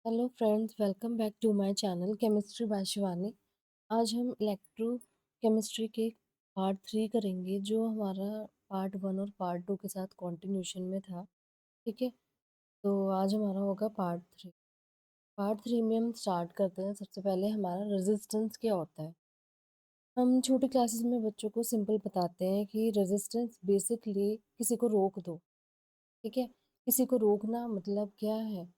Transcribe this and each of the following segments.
Hello friends, welcome back to my channel chemistry by Shivani. आज हम electro chemistry के part 3 करेंगे, जो हमारा पार्ट 1 और पार्ट 2 के साथ कंटिन्यूशन में था। ठीक है, तो आज हमारा होगा पार्ट 3। पार्ट 3 में हम स्टार्ट करते हैं। सबसे पहले हमारा रेजिस्टेंस क्या होता है। हम छोटी क्लासेस में बच्चों को सिंपल बताते हैं कि रेजिस्टेंस बेसिकली किसी को रोक दो। ठीक है, किसी को रोकना मतलब क्या है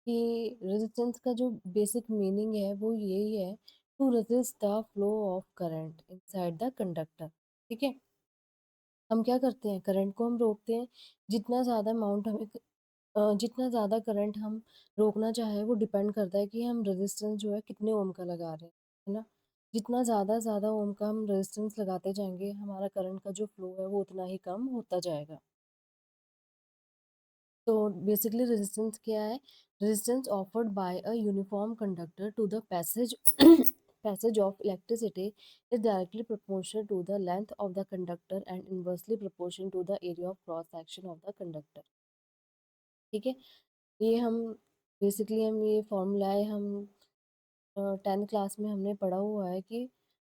कि रेजिस्टेंस का जो बेसिक मीनिंग है वो यही है, to resist the flow of current inside the conductor. ठीक है, हम क्या करते हैं, करंट को हम रोकते हैं। जितना ज़्यादा अमाउंट हमें जितना ज़्यादा करंट हम रोकना चाहे वो डिपेंड करता है कि हम रेजिस्टेंस जो है कितने ओम का लगा रहे हैं, है ना। जितना ज़्यादा ओम का हम रेजिस्टेंस लगाते जाएंगे, हमारा करंट का जो फ्लो है वो उतना ही कम होता जाएगा। तो बेसिकली रेजिस्टेंस क्या है? Resistance offered by a uniform conductor to the passage passage of electricity is directly proportional to the length of the conductor and inversely proportional to the area of cross section of the conductor। ठीक है, ये हम basically हम ये formula है, हम 10th class में हमने पढ़ा हुआ है कि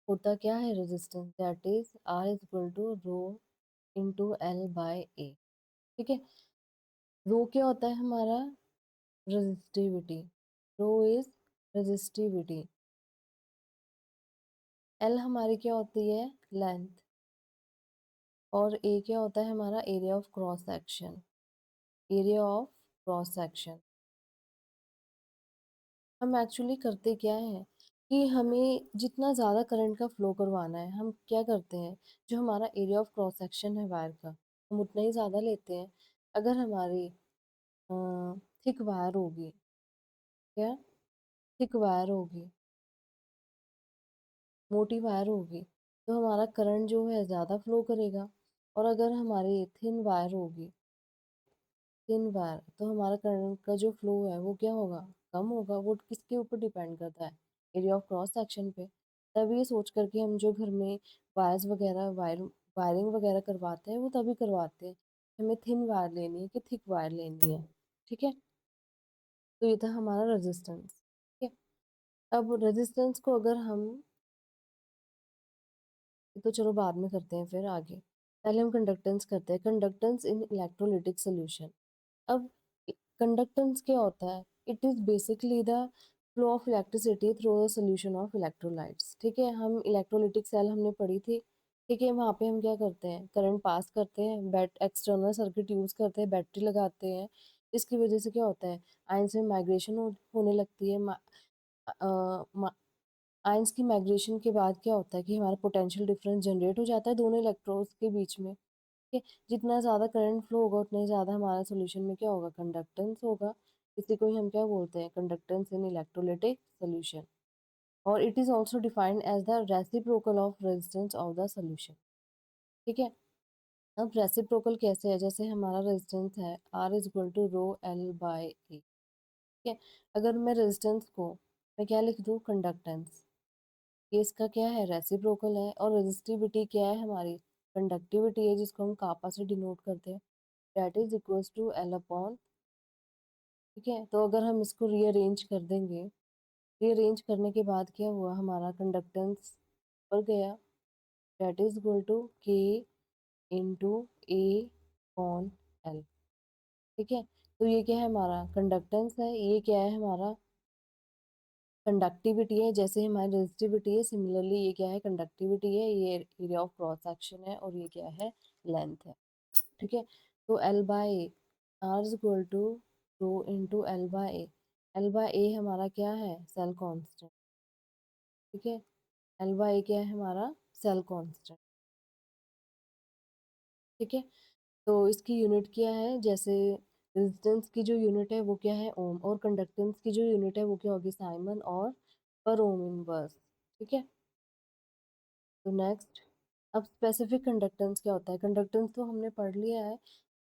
होता क्या है resistance, that is R is equal to rho into L by A. ठीक है, रो क्या होता है हमारा? resistivity। Rho is resistivity। L हमारी क्या होती है? लेंथ। और ए क्या होता है हमारा? Area of cross section. Area of cross section. हम एक्चुअली करते क्या है कि हमें जितना ज़्यादा करंट का फ्लो करवाना है, हम क्या करते हैं, जो हमारा एरिया ऑफ क्रॉस सेक्शन है वायर का, हम उतना ही ज़्यादा लेते हैं। अगर हमारी थिक वायर होगी, क्या थिक वायर होगी, मोटी वायर होगी, तो हमारा करंट जो है ज़्यादा फ्लो करेगा। और अगर हमारी थिन वायर होगी, थिन वायर, तो हमारा करंट का जो फ्लो है वो क्या होगा? कम होगा। वो किसके ऊपर डिपेंड करता है? एरिया ऑफ क्रॉस सेक्शन पे। तब ये सोच करके हम जो घर में वायर्स वगैरह वायरिंग वगैरह करवाते हैं, वो तभी करवाते हैं हमें थिन वायर लेनी है कि थिक वायर लेनी है। ठीक है, तो ये था हमारा रेजिस्टेंस। ठीक है, अब रेजिस्टेंस को अगर हम, तो चलो बाद में करते हैं फिर आगे। पहले हम कंडक्टेंस करते हैं, कंडक्टेंस इन इलेक्ट्रोलिटिक सोल्यूशन। अब कंडक्टेंस क्या होता है? It is basically the flow of electricity through the solution of electrolytes. ठीक है, हम इलेक्ट्रोलिटिक सेल हमने पढ़ी थी। ठीक है, वहाँ पे हम क्या करते हैं, करंट पास करते हैं, एक्सटर्नल सर्किट यूज करते हैं, बैटरी लगाते हैं। इसकी वजह से क्या होता है, आयंस में माइग्रेशन होने लगती है। आयंस की माइग्रेशन के बाद क्या होता है कि हमारा पोटेंशियल डिफरेंस जनरेट हो जाता है दोनों इलेक्ट्रोड्स के बीच में। ठीक है, जितना ज़्यादा करंट फ्लो होगा उतना ही ज़्यादा हमारा सॉल्यूशन में क्या होगा? कंडक्टेंस होगा। इसी को ही हम क्या बोलते हैं? Conductance in electrolytic solution. और it is also defined as the reciprocal of resistance of the solution. ठीक है, अब रेसिप्रोकल कैसे है? जैसे हमारा रेजिस्टेंस है R is equal to rho L by A. ठीक है, अगर मैं रेजिस्टेंस को मैं क्या लिख दूँ? कंडक्टेंस। ये इसका क्या है? रेसिप्रोकल है। और रेजिस्टिविटी क्या है हमारी? कंडक्टिविटी है, जिसको हम कापा से डिनोट करते हैं। That is equals to L upon. ठीक है, तो अगर हम इसको रीअरेंज कर देंगे, रीअरेंज करने के बाद क्या हुआ, हमारा कंडक्टेंस बढ़ गया। दैट इज इक्वल टू के इंटू ए अपॉन एल। ठीक है, तो ये क्या है? हमारा कंडक्टेंस है। ये क्या है? हमारा कंडक्टिविटी है। जैसे हमारी रेजिस्टिविटी है, सिमिलरली ये क्या है? कंडक्टिविटी है। ये एरिया ऑफ क्रॉस सेक्शन है और ये क्या है? लेंथ है। ठीक है, तो L by R is equal to rho into L by A. L by A हमारा क्या है? Cell constant. ठीक है, एल बाय ए क्या है हमारा? Cell constant. ठीक है, तो इसकी यूनिट क्या है? जैसे रेजिस्टेंस की जो यूनिट है वो क्या है? ओम। और कंडक्टेंस की जो यूनिट है वो क्या होगी? साइमन और पर ओम इनवर्स। ठीक है, तो नेक्स्ट, अब स्पेसिफिक कंडक्टेंस क्या होता है? कंडक्टेंस तो हमने पढ़ लिया है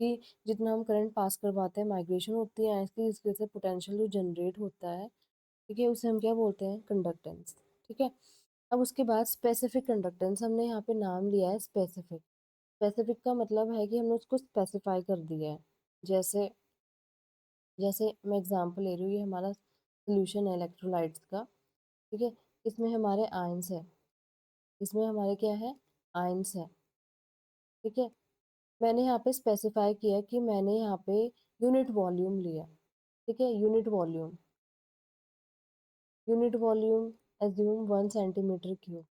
कि जितना हम करंट पास करवाते हैं, माइग्रेशन होती है इसकी, इसकी वजह से पोटेंशियल जो जनरेट होता है, ठीक है, उसे हम क्या बोलते हैं? कंडक्टेंस। ठीक है, अब उसके बाद स्पेसिफिक कंडक्टेंस, हमने यहाँ पे नाम लिया है स्पेसिफिक। स्पेसिफिक का मतलब है कि हमने उसको स्पेसिफाई कर दिया है। जैसे जैसे मैं एग्जांपल ले रही हूँ, ये हमारा सॉल्यूशन है इलेक्ट्रोलाइट्स का, ठीक है? इसमें हमारे आयंस है, इसमें हमारे क्या है? आयंस है, ठीक है? मैंने यहाँ पे स्पेसिफाई किया कि मैंने यहाँ पे यूनिट वॉल्यूम लिया, ठीक है? Unit volume assume 1 centimetre cube,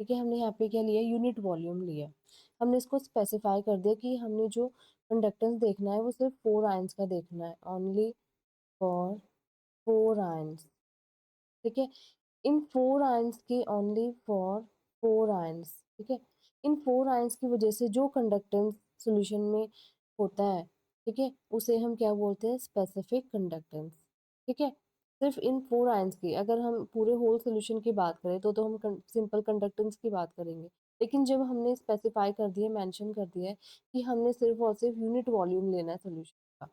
ठीक है? हमने यहाँ पे क्या लिया? यूनिट वॉल्यूम लिया। हमने इसको स्पेसिफाई कर दिया कि हमने जो कंडक्टेंस देखना है वो सिर्फ 4 आयंस का देखना है, ओनली फॉर 4 आयंस, ठीक है? इन 4 आयंस की ओनली फॉर 4 आयंस, ठीक है? इन 4 आयंस की वजह से जो कंडक्टेंस सॉल्यूशन में होता है, ठीक है? उसे हम क्या बोलते हैं? स्पेसिफिक कंडक्टेंस, ठीक है? सिर्फ इन 4 आयंस की, अगर हम पूरे होल सॉल्यूशन की बात करें तो हम सिंपल कंडक्टेंस की बात करेंगे, लेकिन जब हमने स्पेसिफाई कर दिया, मेंशन कर दिया है कि हमने सिर्फ और सिर्फ यूनिट वॉल्यूम लेना है सॉल्यूशन का,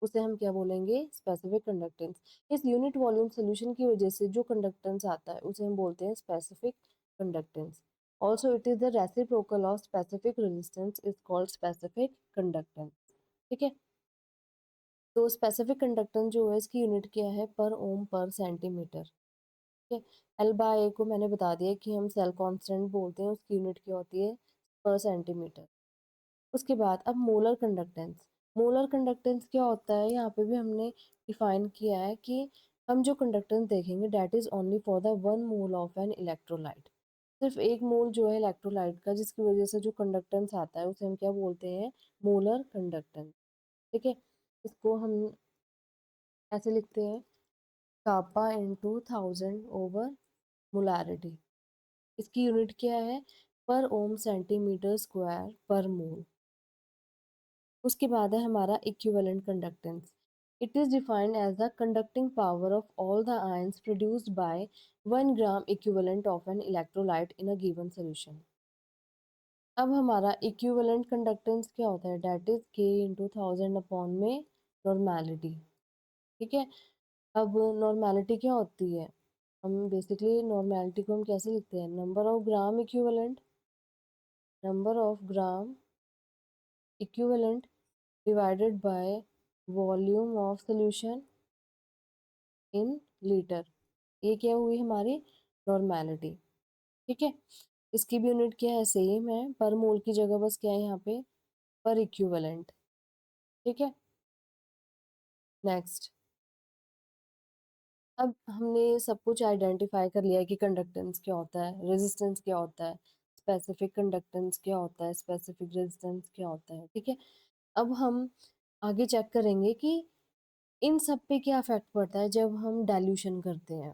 उसे हम क्या बोलेंगे? Specific conductance. इस यूनिट वॉल्यूम सॉल्यूशन की वजह से जो कंडक्टेंस आता है उसे हम बोलते हैं specific conductance. Also it is the reciprocal of specific resistance is called specific conductance, ठीक है? तो स्पेसिफिक कंडक्टेंस जो है इसकी यूनिट क्या है? पर ओम पर सेंटीमीटर, ठीक है? एल बाय ए को मैंने बता दिया कि हम सेल कांस्टेंट बोलते हैं, उसकी यूनिट क्या होती है? पर सेंटीमीटर। उसके बाद अब मोलर कंडक्टेंस। मोलर कंडक्टेंस क्या होता है? यहाँ पे भी हमने डिफाइन किया है कि हम जो कंडक्टेंस देखेंगे that is only for the 1 mole of an electrolyte. सिर्फ 1 मोल जो है इलेक्ट्रोलाइट का, जिसकी वजह से जो कंडक्टेंस आता है उसे हम क्या बोलते हैं? मोलर कंडक्टेंस, ठीक है? इसको हम ऐसे लिखते हैं, कापा इंटू 1000 ओवर मोलारिटी। इसकी यूनिट क्या है? पर ओम सेंटीमीटर स्क्वायर पर मोल। उसके बाद है हमारा equivalent conductance. It is defined as the conducting power of all the ions produced by 1 gram equivalent of an electrolyte in a given solution. अब हमारा इक्विवेलेंट कंडक्टेंस क्या होता है? That is K into 1000 upon में normality, ठीक है? अब normality क्या होती है? हम बेसिकली नॉर्मेलिटी को हम कैसे लिखते हैं? Number of gram equivalent divided by volume of solution in litre. ये क्या हुई हमारी? नॉर्मेलिटी, ठीक है? इसकी भी यूनिट क्या है? सेम है, पर मोल की जगह बस क्या है यहाँ पे? पर इक्विवेलेंट, ठीक है? नेक्स्ट, अब हमने सब कुछ आइडेंटिफाई कर लिया है कि कंडक्टेंस क्या होता है, रेजिस्टेंस क्या होता है, स्पेसिफिक कंडक्टेंस क्या होता है, स्पेसिफिक रेजिस्टेंस क्या होता है, ठीक है? अब हम आगे चेक करेंगे कि इन सब पे क्या इफेक्ट पड़ता है जब हम डाइल्यूशन करते हैं,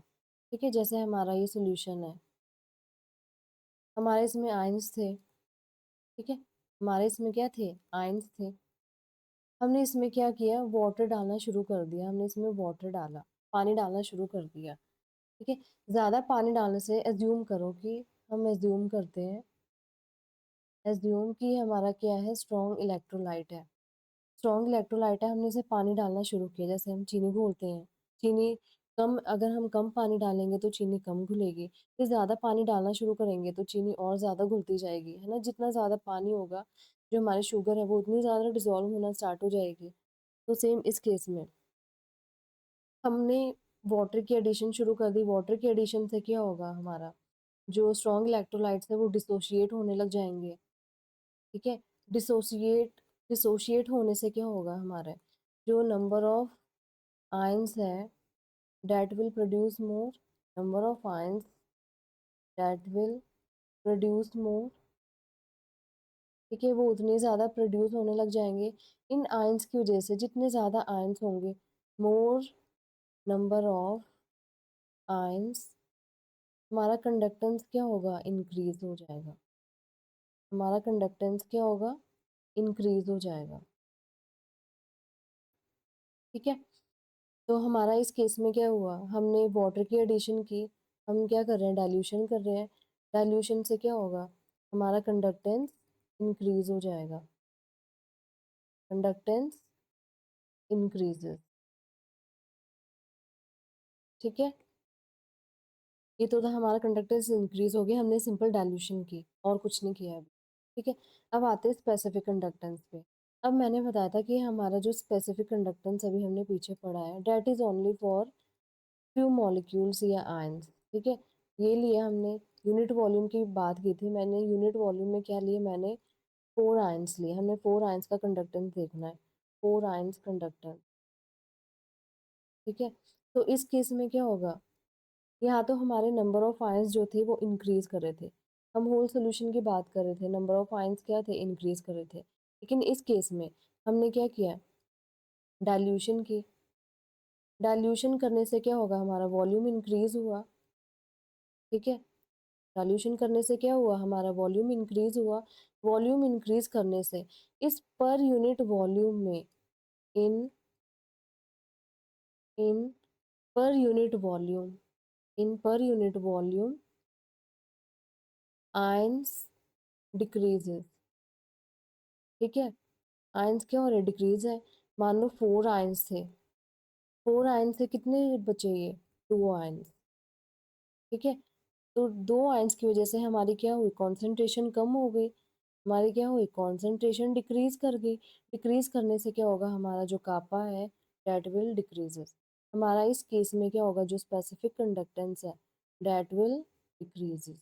ठीक है? जैसे हमारा ये सॉल्यूशन है, हमारे इसमें आयंस थे, ठीक है? हमारे इसमें क्या थे? आयंस थे। हमने इसमें क्या किया? वाटर डालना शुरू कर दिया, हमने इसमें वाटर डाला, पानी डालना शुरू कर दिया, ठीक है? ज़्यादा पानी डालने से एज्यूम करो कि हम एज्यूम करते हैं, एज्यूम कि हमारा क्या है? स्ट्रॉन्ग इलेक्ट्रोलाइट है। स्ट्रॉन्ग इलेक्ट्रोलाइट है, हमने इसे पानी डालना शुरू किया, जैसे हम चीनी घोलते हैं। चीनी कम, अगर हम कम पानी डालेंगे तो चीनी कम घुलेगी, फिर ज़्यादा पानी डालना शुरू करेंगे तो चीनी और ज़्यादा घुलती जाएगी, है ना? जितना ज़्यादा पानी होगा, जो हमारी शुगर है वो उतनी ज़्यादा डिज़ोल्व होना स्टार्ट हो जाएगी। तो सेम इस केस में हमने वाटर की एडिशन शुरू कर दी। वाटर की एडिशन से क्या होगा? हमारा जो स्ट्रॉन्ग इलेक्ट्रोलाइट्स है वो डिसोशिएट होने लग जाएंगे, ठीक है? डिसोशिएट डिसोशिएट होने से क्या होगा? हमारे जो नंबर ऑफ आयंस है that will produce more, number of ions that will produce more, ठीक है? वो उतने ज़्यादा प्रोड्यूस होने लग जाएंगे। इन आयंस की वजह से जितने ज़्यादा आयंस होंगे, मोर नंबर ऑफ आयंस, हमारा कंडक्टेंस क्या होगा? इंक्रीज हो जाएगा। हमारा कंडक्टेंस क्या होगा? इंक्रीज हो जाएगा, ठीक है? तो हमारा इस केस में क्या हुआ? हमने वाटर की एडिशन की, हम क्या कर रहे हैं? डाइल्यूशन कर रहे हैं। डाइल्यूशन से क्या होगा? हमारा कंडक्टेंस इंक्रीज हो जाएगा, कंडक्टेंस इंक्रीजेस, ठीक है? ये तो था हमारा कंडक्टेंस इंक्रीज हो गया, हमने सिंपल डाइल्यूशन की और कुछ नहीं किया अभी, ठीक है? अब आते हैं स्पेसिफिक कंडक्टेंस पे। अब मैंने बताया था कि हमारा जो स्पेसिफिक कंडक्टेंस अभी हमने पीछे पढ़ा है, that is only for few molecules या आयंस, ठीक है। ये लिया हमने। यूनिट वॉल्यूम की बात की थी मैंने, यूनिट वॉल्यूम में क्या लिए मैंने, 4 आयंस लिए। हमने 4 आयंस का कंडक्टेंस देखना है, 4 आयंस कंडक्टेंस, ठीक है। तो इस केस में क्या होगा, यहाँ तो हमारे नंबर ऑफ आयंस जो थे वो इंक्रीज कर रहे थे। हम होल सोल्यूशन की बात कर रहे थे, नंबर ऑफ आयंस क्या थे, इंक्रीज कर रहे थे। लेकिन इस केस में हमने क्या किया, डाइल्यूशन की। डाइल्यूशन करने से क्या होगा, हमारा वॉल्यूम इंक्रीज हुआ, ठीक है। डाइल्यूशन करने से क्या हुआ, हमारा वॉल्यूम इंक्रीज हुआ। वॉल्यूम इंक्रीज करने से इस पर यूनिट वॉल्यूम में, इन इन पर यूनिट वॉल्यूम, इन per unit volume ions decreases, ठीक है। आयंस क्या हो रहे, डिक्रीज है। मान लो 4 आयंस थे, 4 आयंस से कितने बचे, ये 2 आयंस, ठीक है। तो 2 आयंस की वजह से हमारी क्या हुई, कॉन्सेंट्रेशन कम हो गई। हमारी क्या हुई, कॉन्सेंट्रेशन डिक्रीज कर गई। डिक्रीज करने से क्या होगा, हमारा जो कापा है डेट विल डिक्रीजेस। हमारा इस केस में क्या होगा, जो स्पेसिफिक कंडक्टेंस है डेट विल डिक्रीजेस,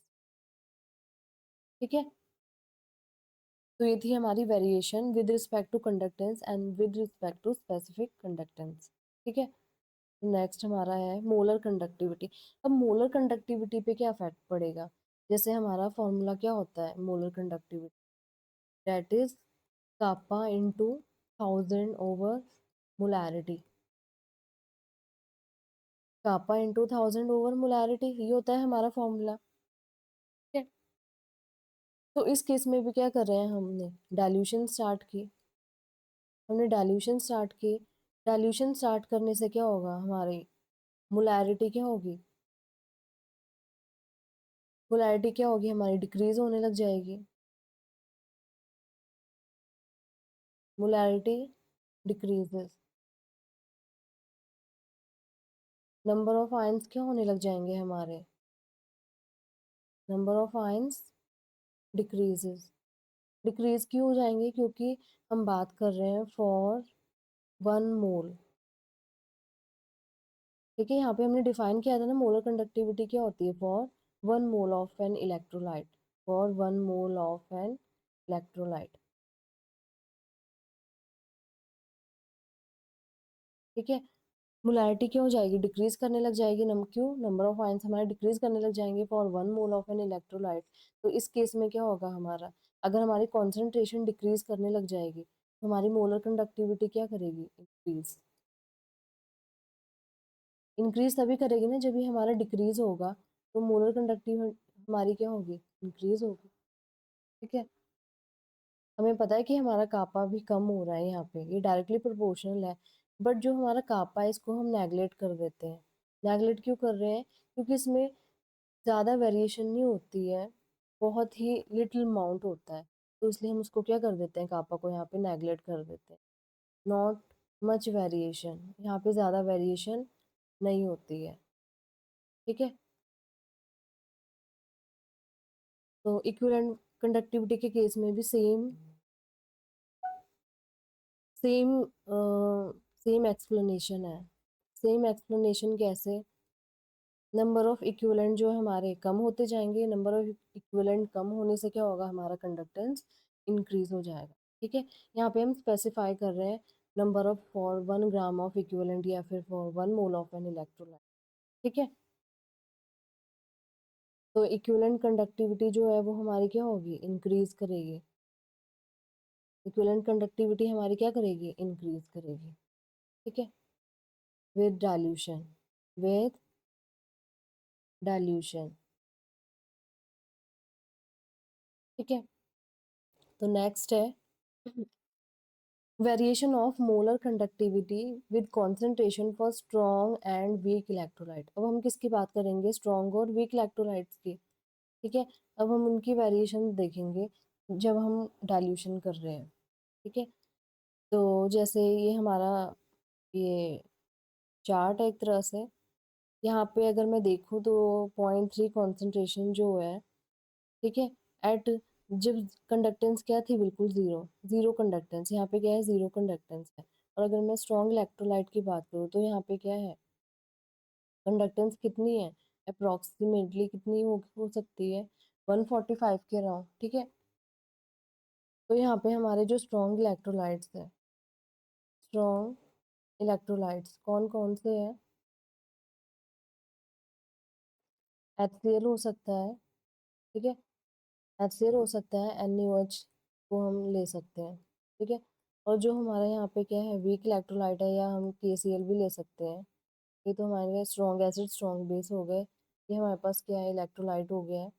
ठीक है। तो ये थी हमारी variation with respect to conductance and with respect to specific conductance, ठीक है। नेक्स्ट हमारा है मोलर कंडक्टिविटी। अब मोलर कंडक्टिविटी पे क्या इफेक्ट पड़ेगा, जैसे हमारा फॉर्मूला क्या होता है molar conductivity, that is kappa into 1000 over molarity. Kappa into 1000 over molarity, ये होता है हमारा फॉर्मूला, ठीक है। तो इस केस में भी क्या कर रहे हैं, हमने डाइल्यूशन स्टार्ट की। हमने डाइल्यूशन स्टार्ट की। डाइल्यूशन स्टार्ट करने से क्या होगा, हमारी मोलैरिटी क्या होगी, मोलैरिटी क्या होगी हमारी, डिक्रीज होने लग जाएगी। Molarity decreases, number of ions क्या होने लग जाएंगे हमारे, number of ions decreases. Decrease क्यों हो जाएंगे, क्योंकि हम बात कर रहे हैं फॉर 1 मोल, ठीक है। यहाँ पे हमने डिफाइन किया था ना, मोलर कंडक्टिविटी क्या होती है, for 1 mole of an electrolyte, for 1 mole of an electrolyte, ठीक है। मोलैरिटी क्या हो जाएगी, डिक्रीज करने लग जाएगी। क्यों, नंबर ऑफ आयंस हमारे डिक्रीज करने लग जाएंगे for 1 mole of an electrolyte. तो इस केस में क्या होगा हमारा, अगर हमारी कॉन्सेंट्रेशन डिक्रीज करने लग जाएगी तो हमारी मोलर कंडक्टिविटी क्या करेगी, इंक्रीज। इंक्रीज तभी करेगी ना जब ये हमारा डिक्रीज होगा, तो मोलर कंडक्टिविटी हमारी क्या होगी, इंक्रीज होगी, ठीक है। हमें पता है कि हमारा कापा भी कम हो रहा है यहाँ पे, ये डायरेक्टली प्रोपोर्शनल है। बट जो हमारा कापा है इसको हम नेगलेक्ट कर देते हैं। नेगलेक्ट क्यों कर रहे हैं, क्योंकि इसमें ज़्यादा वेरिएशन नहीं होती है, बहुत ही लिटिल अमाउंट होता है। तो इसलिए हम उसको क्या कर देते हैं, कापा को यहाँ पे नेगलेक्ट कर देते हैं। नॉट मच वेरिएशन, यहाँ पे ज़्यादा वेरिएशन नहीं होती है, ठीक है। तो इक्विवेलेंट कंडक्टिविटी के केस में भी सेम सेम एक्सप्लेनेशन है। सेम एक्सप्लेनेशन कैसे, नंबर ऑफ इक्विवेलेंट जो हमारे कम होते जाएंगे, नंबर ऑफ इक्विवेलेंट कम होने से क्या होगा, हमारा कंडक्टेंस इंक्रीज हो जाएगा, ठीक है। यहाँ पे हम स्पेसिफाई कर रहे हैं number of for 1 gram of equivalent या फिर for 1 mole of an electrolyte, ठीक है। तो इक्विवेलेंट कंडक्टिविटी जो है वो हमारी क्या होगी, इंक्रीज करेगी। इक्विवेलेंट कंडक्टिविटी हमारी क्या करेगी, इंक्रीज करेगी, ठीक है, विद डाइल्यूशन, विद डाइल्यूशन, ठीक है। तो नेक्स्ट है variation of molar conductivity with concentration for strong and weak electrolyte. अब हम किसकी बात करेंगे, स्ट्रॉन्ग और वीक इलेक्ट्रोलाइट्स की, ठीक है। अब हम उनकी वेरिएशन देखेंगे जब हम डाइल्यूशन कर रहे हैं, ठीक है। तो जैसे ये हमारा ये चार्ट है एक तरह से, यहाँ पे अगर मैं देखूँ तो 0.3 कॉन्सेंट्रेशन जो है, ठीक है, एट, जब कंडक्टेंस क्या थी, बिल्कुल जीरो, जीरो कंडक्टेंस। यहाँ पे क्या है, जीरो कंडक्टेंस है। और अगर मैं स्ट्रॉन्ग इलेक्ट्रोलाइट की बात करूँ तो यहाँ पे क्या है, कंडक्टेंस कितनी है, अप्रॉक्सीमेटली कितनी हो सकती है, 145 के अराउंड, ठीक है। तो यहाँ पे हमारे जो स्ट्रॉन्ग इलेक्ट्रोलाइट्स है, स्ट्रॉन्ग इलेक्ट्रोलाइट्स कौन कौन से हैं, HCl हो सकता है, ठीक है, HCl हो सकता है, NaOH को हम ले सकते हैं, ठीक है। और जो हमारा यहाँ पे क्या है, वीक इलेक्ट्रोलाइट है, या हम KCl भी ले सकते हैं। ये तो हमारे स्ट्रॉन्ग एसिड स्ट्रॉन्ग बेस हो गए। ये हमारे पास क्या है, इलेक्ट्रोलाइट हो गया है,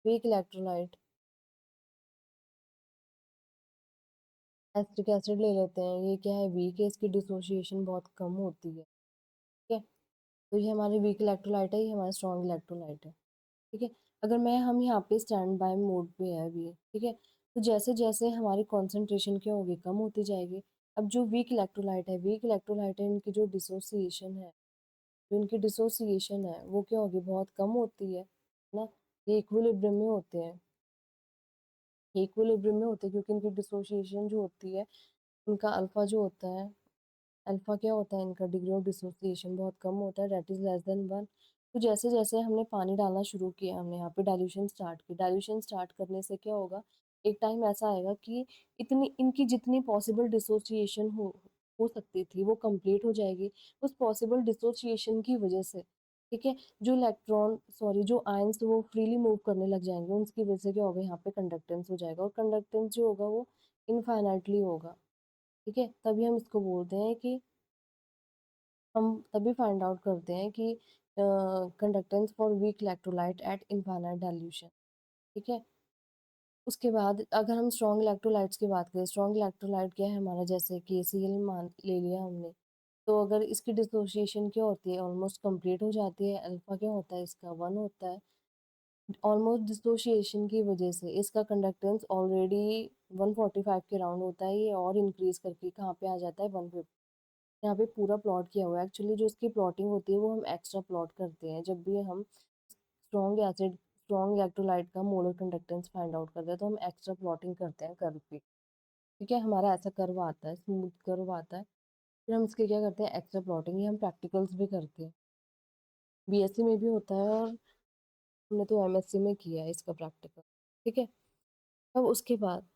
वीक इलेक्ट्रोलाइट। एसिटिक एसिड ले लेते हैं, ये क्या है, वीक है, इसकी डिसोसिएशन बहुत कम होती है, ठीक है। तो ये हमारे वीक इलेक्ट्रोलाइट है, ये हमारा स्ट्रॉन्ग इलेक्ट्रोलाइट है, ठीक है। अगर मैं हम यहाँ पे स्टैंड बाय मोड पे है अभी, ठीक है, तो जैसे जैसे हमारी कॉन्सेंट्रेशन क्या होगी, कम होती जाएगी। अब जो वीक इलेक्ट्रोलाइट है, वीक इलेक्ट्रोलाइट है, इनकी जो डिसोसिएशन है, जो इनकी डिसोसिएशन है वो क्या होगी, बहुत कम होती है ना। ये इक्विलिब्रियम में होते हैं, ये इक्विलिब्रियम में होते हैं, क्योंकि इनकी डिसोसिएशन जो होती है, उनका अल्फा जो होता है, अल्फा क्या होता है, इनका डिग्री ऑफ डिसोसिएशन बहुत कम होता है, दैट इज लेस देन 1। तो जैसे जैसे हमने पानी डालना शुरू किया, हमने यहाँ पे डाइल्यूशन स्टार्ट की, डाइल्यूशन स्टार्ट करने से क्या होगा, एक टाइम ऐसा आएगा कि इतनी इनकी जितनी पॉसिबल डिसोसिएशन हो सकती थी वो कंप्लीट हो जाएगी, उस पॉसिबल डिसोसिएशन की वजह से, ठीक है। जो इलेक्ट्रॉन सॉरी जो आयंस वो फ्रीली मूव करने लग जाएंगे, उसकी वजह से क्या होगा, यहाँ पे कंडक्टेंस हो जाएगा, और कंडक्टेंस जो होगा वो इनफाइनाइटली होगा, ठीक है। तभी हम इसको बोलते हैं कि हम तभी फाइंड आउट करते हैं कि conductance for week electrolyte at infinite dilution, ठीक है। उसके बाद अगर हम स्ट्रॉन्ग इलेक्ट्रोलाइट्स की बात करें, स्ट्रॉन्ग इलेक्ट्रोलाइट क्या है हमारा, जैसे KCl मान ले लिया हमने, तो अगर इसकी डिसोसिएशन क्या होती है, ऑलमोस्ट कंप्लीट हो जाती है, अल्फा क्या होता है, इसका 1 होता है, ऑलमोस्ट डिसोसिएशन की वजह से इसका कंडक्टेंस ऑलरेडी 145 के राउंड होता है, ये और इंक्रीज करके कहाँ पे आ जाता है, 150। यहाँ पे पूरा प्लॉट किया हुआ है, एक्चुअली जो इसकी प्लॉटिंग होती है वो हम एक्स्ट्रा प्लॉट करते हैं जब भी हम स्ट्रॉन्ग एसिड स्ट्रॉन्ग इलेक्ट्रोलाइट का मोलर कंडक्टेंस फाइंड आउट करते हैं, तो हम एक्स्ट्रा प्लॉटिंग करते हैं कर्व पे, ठीक है। हमारा ऐसा कर्व आता है, स्मूथ कर्व आता है, फिर हम इसके क्या करते हैं, एक्स्ट्रा प्लॉटिंग। ये हम प्रैक्टिकल्स भी करते हैं, BSc में भी होता है, और हमने तो MSc में किया है इसका प्रैक्टिकल, ठीक है। अब उसके बाद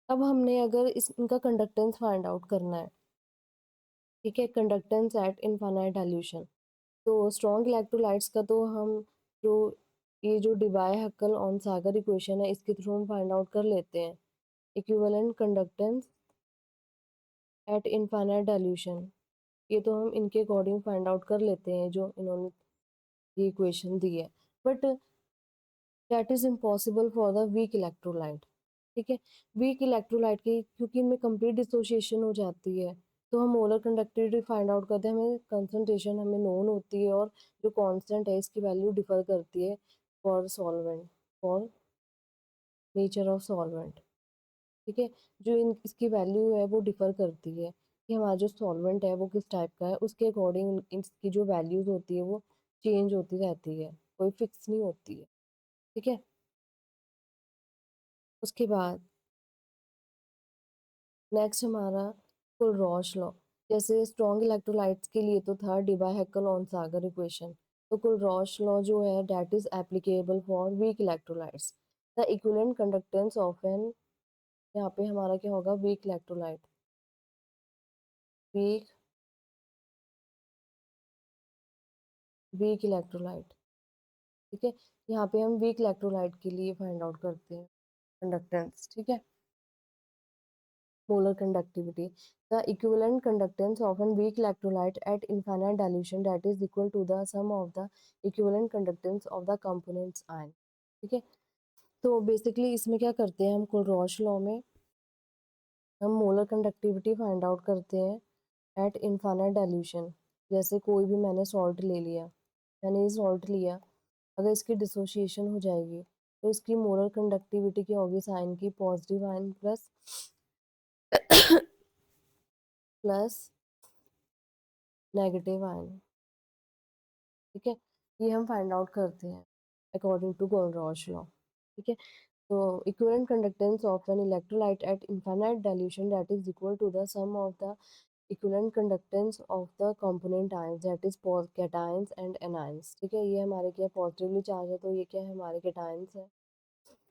अब हमने अगर इनका कंडक्टेंस फाइंड आउट करना है, ठीक है, कंडक्टेंस एट इनफाइनाइट डाइल्यूशन, तो स्ट्रॉन्ग इलेक्ट्रोलाइट्स का तो हम जो ये जो डिबाय हक्कल ऑन सागर इक्वेशन है, इसके थ्रू हम फाइंड आउट कर लेते हैं equivalent conductance at infinite dilution. ये तो हम इनके अकॉर्डिंग फाइंड आउट कर लेते हैं जो इन्होंने ये इक्वेशन दी है, but that is impossible for the week electrolyte, ठीक है। वीक इलेक्ट्रोलाइट की क्योंकि इनमें कंप्लीट डिसोसिएशन हो जाती है, तो हम मोलर कंडक्टिविटी फाइंड आउट करते हैं, हमें कंसंट्रेशन हमें नोन होती है, और जो कांस्टेंट है इसकी वैल्यू डिफर करती है for solvent, for nature of solvent, ठीक है। जो इसकी वैल्यू है वो डिफर करती है कि हमारा जो सॉल्वेंट है वो किस टाइप का है, उसके अकॉर्डिंग इसकी जो वैल्यूज होती है वो चेंज होती रहती है, कोई फिक्स नहीं होती है, ठीक है। उसके बाद नेक्स्ट हमारा कुलरॉश लॉ, जैसे स्ट्रॉन्ग इलेक्ट्रोलाइट्स के लिए तो था डिबाय हैकल ऑन सागर इक्वेशन, तो कुलरॉश लॉ जो है that is applicable for weak electrolytes, the equivalent conductance of an, यहाँ पे हमारा क्या होगा, weak electrolyte, weak weak electrolyte, ठीक है। यहाँ पे हम वीक इलेक्ट्रोलाइट के लिए फाइंड आउट करते हैं कंडक्टेंस, ठीक है, molar conductivity. The equivalent conductance of a weak electrolyte at infinite dilution that is equal to the sum of the equivalent conductance of the components ion, ठीक है। तो basically इसमें क्या करते हैं, हम कुलरॉश लॉ में हम मोलर कंडक्टिविटी फाइंड आउट करते हैं एट इनफाइनाइट डाइल्यूशन। जैसे कोई भी मैंने सॉल्ट ले लिया, मैंने ये सॉल्ट लिया, अगर इसकी डिसोसिएशन हो जाएगी तो इसकी मोलर कंडक्टिविटी क्या होगी, साइन की positive ion plus plus negative ion, ठीक है। ये हम फाइंड आउट करते हैं अकॉर्डिंग टू गोल्ड-रॉश लॉ, ठीक है। तो equivalent conductance of an electrolyte at infinite dilution that is equal to the sum of the equivalent conductance of the component ions that is cations and anions. ठीक है, ये हमारे क्या positively charge है तो ये क्या है हमारे कैटायंस है,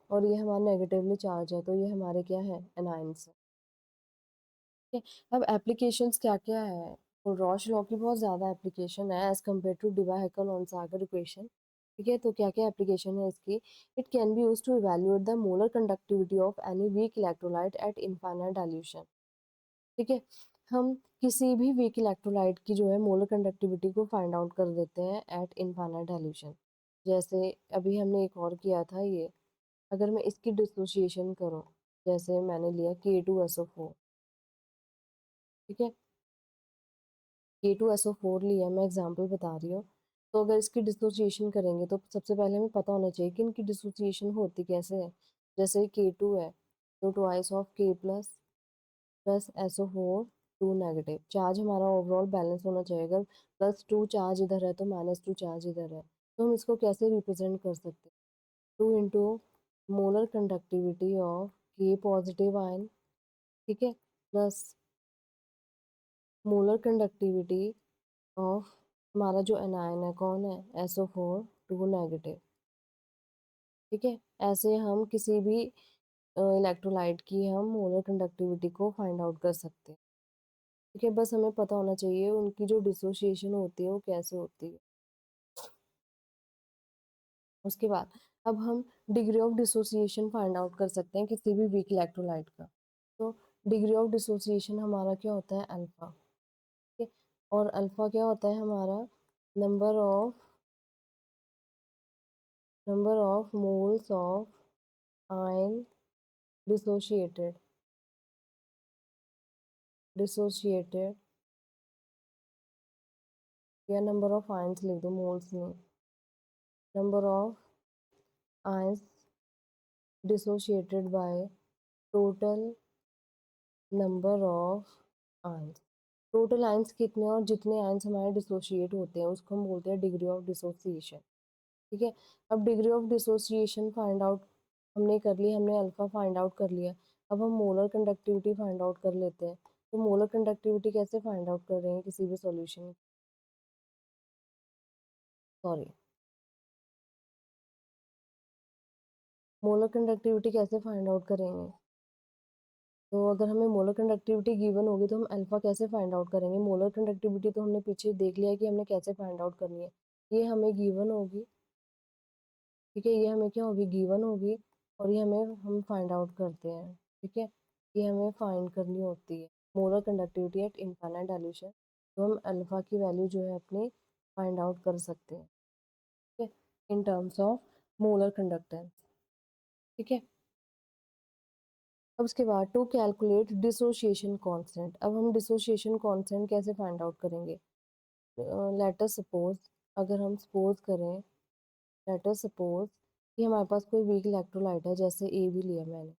और ये हमारा नेगेटिवली चार्ज है तो ये हमारे क्या है एनायंस है। ठीक है, अब एप्लीकेशंस क्या क्या है, तो रॉश लॉ की बहुत ज़्यादा एप्लीकेशन है as compare to Debye Huckel Onsager equation. ठीक है, तो क्या क्या एप्लीकेशन है इसकी, it can be use to evaluate the molar conductivity of any weak electrolyte at infinite dilution. ठीक है, हम किसी भी वीक इलेक्ट्रोलाइट की जो है मोलर कंडक्टिविटी को फाइंड आउट कर देते हैं एट इनफाइनाइट डाइल्यूशन। जैसे अभी हमने एक और किया था ये, अगर मैं इसकी डिसोसिएशन करूँ, जैसे मैंने लिया K2SO4। ठीक है, K2SO4 लिया, मैं एग्जांपल बता रही हूँ। तो अगर इसकी डिसोसिएशन करेंगे तो सबसे पहले हमें पता होना चाहिए कि इनकी डिसोसिएशन होती कैसे है। जैसे K2 है तो twice of K plus plus SO4 2 negative, charge हमारा ओवरऑल बैलेंस होना चाहिए। अगर +2 चार्ज इधर है तो -2 चार्ज इधर है, तो हम इसको कैसे रिप्रेजेंट कर सकते हैं, 2 into molar conductivity of K positive ion. ठीक है, प्लस मोलर कंडक्टिविटी ऑफ हमारा जो एनायन है कौन है, SO4 2 नेगेटिव। ठीक है, ऐसे हम किसी भी इलेक्ट्रोलाइट की हम मोलर कंडक्टिविटी को फाइंड आउट कर सकते हैं। ठीक है, बस हमें पता होना चाहिए उनकी जो डिसोसिएशन होती है वो कैसे होती है। उसके बाद अब हम degree of dissociation find out कर सकते हैं किसी भी वीक इलेक्ट्रोलाइट का। तो डिग्री ऑफ डिसोसिएशन हमारा क्या होता है, अल्फा। ठीक है, और अल्फा क्या होता है हमारा, number of moles of ion dissociated dissociated या नंबर ऑफ आयंस लिख दो, मोल्स में, number of ions dissociated by total number of ions. Total ions कितने और जितने आयंस हमारे डिसोशिएट होते हैं उसको हम बोलते हैं डिग्री ऑफ डिसोसिएशन। ठीक है, अब degree of dissociation find out हमने कर ली, हमने अल्फा फाइंड आउट कर लिया। अब हम मोलर कंडक्टिविटी फाइंड आउट कर लेते हैं। तो मोलर कंडक्टिविटी कैसे फाइंड आउट कर रहे हैं किसी भी सॉल्यूशन, सॉरी, मोलर कंडक्टिविटी कैसे फाइंड आउट करेंगे, तो अगर हमें मोलर कंडक्टिविटी गिवन होगी तो हम अल्फा कैसे फाइंड आउट करेंगे। मोलर कंडक्टिविटी तो हमने पीछे देख लिया कि हमने कैसे फाइंड आउट करनी है, ये हमें गिवन होगी। ठीक है, ये हमें क्या होगी, गिवन होगी, और ये हमें हम फाइंड आउट करते हैं। ठीक है, ये हमें फाइंड करनी होती है molar conductivity eight infinite dilution. तो हम अल्फा की वैल्यू जो है अपनी फाइंड आउट कर सकते हैं। ठीक है, in terms of molar conductance. ठीक है, अब उसके बाद टू कैलकुलेट डिसोसिएशन कांस्टेंट। अब हम डिसोसिएशन कांस्टेंट कैसे फाइंड आउट करेंगे, लेट अस सपोज, अगर हम सपोज करें, लेट अस सपोज कि हमारे पास कोई वीक इलेक्ट्रोलाइट है, जैसे ए भी लिया मैंने।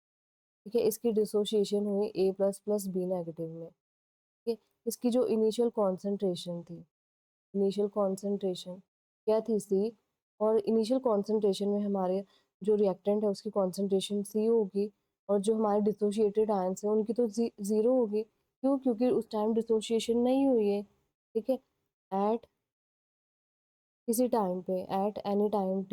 ठीक है, इसकी डिसोसिएशन हुई A plus plus B negative में। ठीक है, इसकी जो इनिशियल कॉन्सेंट्रेशन थी, इनिशियल कॉन्सेंट्रेशन क्या थी, सी, और इनिशियल कॉन्सेंट्रेशन में हमारे जो रिएक्टेंट है उसकी कॉन्सेंट्रेशन सी होगी, और जो हमारे डिसोशिएटेड आयंस हैं उनकी तो ज़ीरो होगी। क्यों, क्योंकि उस टाइम डिसोशिएशन नहीं हुई है। ठीक है, एट किसी टाइम पे, एट एनी टाइम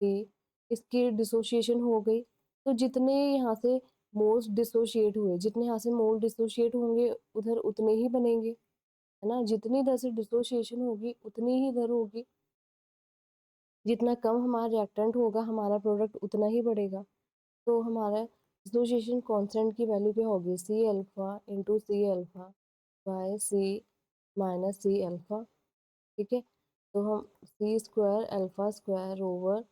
टी इसकी डिसोशिएशन हो गई। तो जितने यहाँ से मोल्स डिसोशिएट हुए, जितने यहाँ से मोल डिसोशिएट होंगे उधर उतने ही बनेंगे, है ना, जितनी इधर से डिसोशिएशन होगी उतनी ही इधर होगी। जितना कम हमारा रिएक्टेंट होगा हमारा प्रोडक्ट उतना ही बढ़ेगा। तो हमारा डिसोशिएशन कांस्टेंट की वैल्यू क्या होगी, C alpha into C alpha by C minus C alpha. ठीक है, तो हम C square alpha square over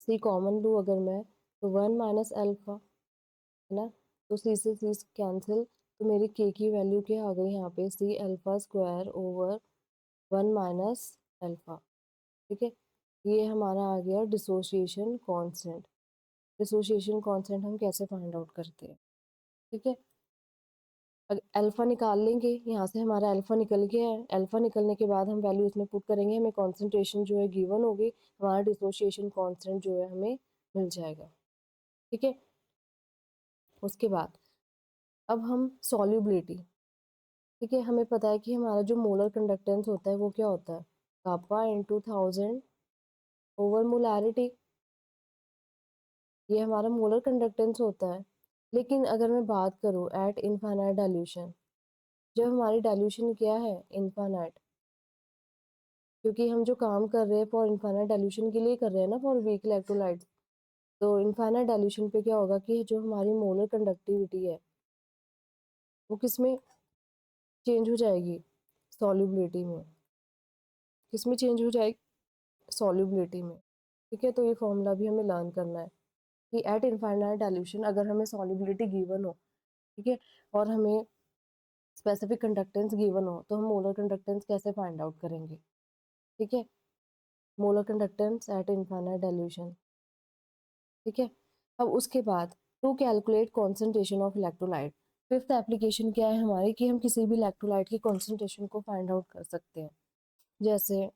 C common लूँ अगर मैं, तो 1 माइनस अल्फा, है ना, तो सी से सी कैंसिल, तो मेरी के की वैल्यू क्या आ गई यहाँ पे, C alpha square over 1 minus alpha. ठीक है, ये हमारा आ गया डिसोशिएशन कांस्टेंट। डिसोशिएशन कांस्टेंट हम कैसे फाइंड आउट करते हैं। ठीक है, अल्फा निकाल लेंगे, यहाँ से हमारा अल्फा निकल गया है। अल्फा निकलने के बाद हम वैल्यू इसमें पुट करेंगे, हमें कॉन्सेंट्रेशन जो है गिवन होगी, हमारा डिसोशिएशन कांस्टेंट जो है हमें मिल जाएगा। ठीक है, उसके बाद अब हम सॉल्युबिलिटी, ठीक है, हमें पता है कि हमारा जो मोलर कंडक्टेंस होता है वो क्या होता है, कापा इंटू 1000 ओवर मोलारिटी, ये हमारा मोलर कंडक्टेंस होता है। लेकिन अगर मैं बात करूँ एट इनफाइनाइट डाइल्यूशन, जब हमारी डाइल्यूशन क्या है, इनफाइनाइट, क्योंकि हम जो काम कर रहे हैं फॉर इनफाइनाइट डाइल्यूशन के लिए कर रहे हैं ना, फॉर वीक इलेक्ट्रोलाइट्स। तो इनफाइनाइट डाइल्यूशन पे क्या होगा कि जो हमारी मोलर कंडक्टिविटी है वो किसमें चेंज हो जाएगी, सॉल्युबिलिटी में। किसमें चेंज हो जाएगी, सॉल्युबिलिटी में। ठीक है, तो ये फॉर्मूला भी हमें लर्न करना है कि एट इनफाइनाइट डाइल्यूशन अगर हमें सॉल्युबिलिटी गिवन हो, ठीक है, और हमें स्पेसिफिक कंडक्टेंस गिवन हो, तो हम मोलर कंडक्टेंस कैसे फाइंड आउट करेंगे। ठीक है, molar conductance at infinite dilution. ठीक है, अब उसके बाद to calculate concentration of electrolyte, fifth application क्या है हमारी कि हम किसी भी इलेक्ट्रोलाइट की कॉन्सेंट्रेशन को फाइंड आउट कर सकते हैं। जैसे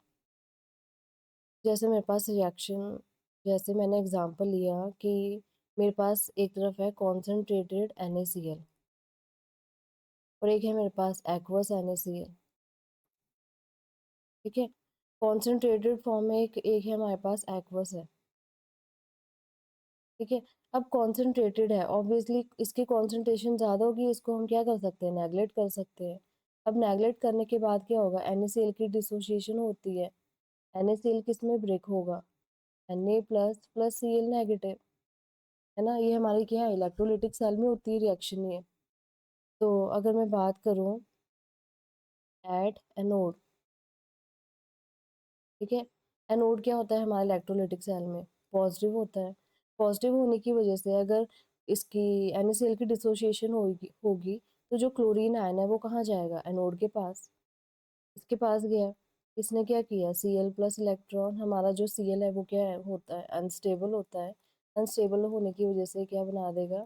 जैसे मेरे पास रिएक्शन, जैसे मैंने एग्जांपल लिया कि मेरे पास एक तरफ है कॉन्सेंट्रेटेड NaCl और एक है मेरे पास एक्वस NaCl। ठीक है, कॉन्सेंट्रेटेड फॉर्म में एक है हमारे पास एक्वस है। ठीक है, अब कॉन्सेंट्रेटेड है, ऑब्वियसली इसकी कॉन्सेंट्रेशन ज़्यादा होगी, इसको हम क्या कर सकते हैं, नेगलेक्ट कर सकते हैं। अब नेगलेक्ट करने के बाद क्या होगा, NaCl की डिसोसिएशन होती है, NaCl किस में ब्रेक होगा, Na plus plus Cl negative, है ना, ये हमारी क्या है, इलेक्ट्रोलिटिक सेल में होती है रिएक्शन ये। तो अगर मैं बात करूँ एट एनोड, ठीक है, एनोड क्या होता है हमारे इलेक्ट्रोलिटिक सेल में, पॉजिटिव होता है। पॉजिटिव होने की वजह से अगर इसकी NaCl की डिसोसिएशन होगी होगी तो जो क्लोरीन आयन है वो कहाँ जाएगा, एनोड के पास, इसके पास गया। इसने क्या किया, Cl प्लस इलेक्ट्रॉन, हमारा जो Cl है वो क्या है, होता है अनस्टेबल होता है। अनस्टेबल होने की वजह से क्या बना देगा,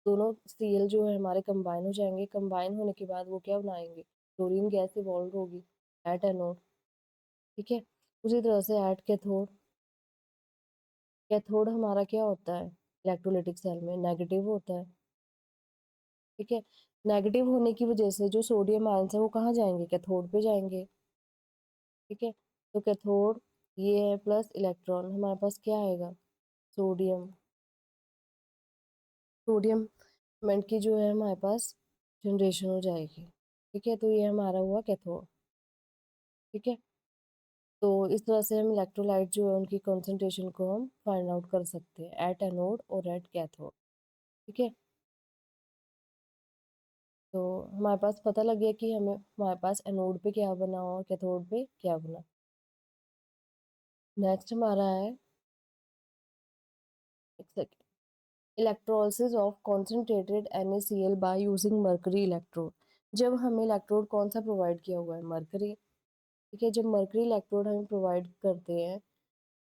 दोनों Cl जो है हमारे कंबाइन हो जाएंगे, कंबाइन होने के बाद वो क्या बनाएंगे, क्लोरीन गैस इवॉल्व होगी एट एनोड। ठीक है, उसी तरह से एट कैथोड, कैथोड हमारा क्या होता है इलेक्ट्रोलिटिक सेल में, नेगेटिव होता है। ठीक है, नेगेटिव होने की वजह से जो सोडियम आयंस है वो कहाँ जाएंगे, कैथोड पे जाएंगे। ठीक है, तो कैथोड ये है प्लस इलेक्ट्रॉन, हमारे पास क्या आएगा, सोडियम, सोडियम मेंट की जो है हमारे पास जनरेशन हो जाएगी। ठीक है, तो ये हमारा हुआ कैथोड। ठीक है, तो इस तरह से हम इलेक्ट्रोलाइट जो है उनकी कंसंट्रेशन को हम फाइंड आउट कर सकते हैं एट एनोड और एट कैथोड। ठीक है, तो हमारे पास पता लग गया कि हमें हमारे पास एनोड पे क्या बना और कैथोड पे क्या बना। नेक्स्ट हमारा है, एक second, electrolysis of concentrated NaCl by using mercury electrode. जब हमें इलेक्ट्रोड कौन सा प्रोवाइड किया हुआ है, मर्करी। ठीक है, जब मर्करी इलेक्ट्रोड हमें प्रोवाइड करते हैं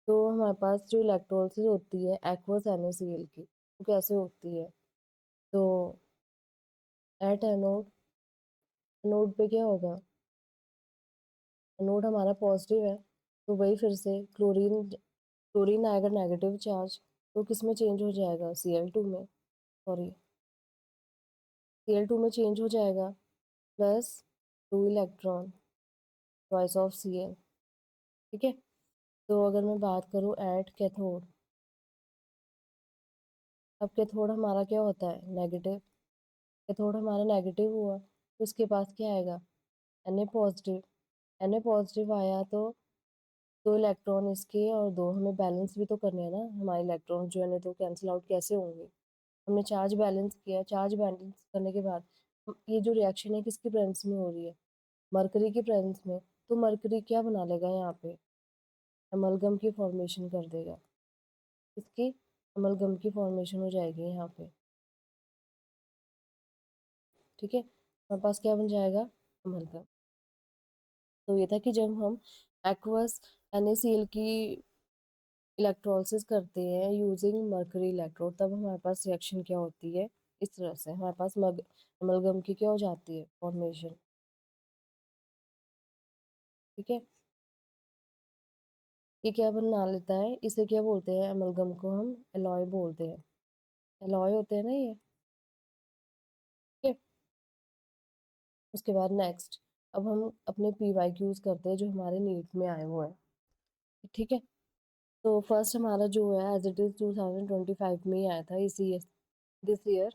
तो हमारे पास जो इलेक्ट्रोलिसिस होती है एक्वस NaCl की, वो कैसे होती है, तो एट एनोड, एनोड पे क्या होगा, एनोड हमारा पॉजिटिव है, तो वही फिर से क्लोरीन, क्लोरीन आएगा नेगेटिव चार्ज, तो किस में चेंज हो जाएगा, Cl2 में, सॉरी Cl2 में चेंज हो जाएगा, plus 2 electron twice of Cl। ठीक है, तो अगर मैं बात करूँ एट कैथोड, अब कैथोड हमारा क्या होता है, नेगेटिव, कैथोड हमारा नेगेटिव हुआ तो इसके पास क्या आएगा, Na पॉजिटिव, Na पॉजिटिव आया तो दो इलेक्ट्रॉन इसके और दो हमें बैलेंस भी तो करने हैं ना, हमारे इलेक्ट्रॉन जो है नहीं तो कैंसिल आउट कैसे होंगे। हमने चार्ज बैलेंस किया, चार्ज बैलेंस करने के बाद ये जो रिएक्शन है किसकी प्रेजेंस में हो रही है, मरकरी की प्रेजेंस में, तो मरकरी क्या बना लेगा यहाँ पे, अमलगम की फॉर्मेशन कर देगा, इसकी अमलगम की फॉर्मेशन हो जाएगी यहाँ पे। ठीक है, हमारे पास क्या बन जाएगा, अमलगम। तो ये था कि जब हम एक्वस NaCl की इलेक्ट्रोलिसिस करते हैं यूजिंग मर्करी इलेक्ट्रोड, तब हमारे पास रिएक्शन क्या होती है, इस तरह से हमारे पास अमलगम की क्या हो जाती है, फॉर्मेशन। ठीक है, ये क्या बना लेता है, इसे क्या बोलते हैं, अमलगम को हम एलॉय बोलते हैं, एलॉय होते हैं ना ये। उसके बाद नेक्स्ट, अब हम अपने PYQs करते हैं जो हमारे नीट में आए हुए हैं, ठीक है। तो फर्स्ट हमारा जो है एज इट इज़ 2025 में ही आया था, इसी दिस ईयर,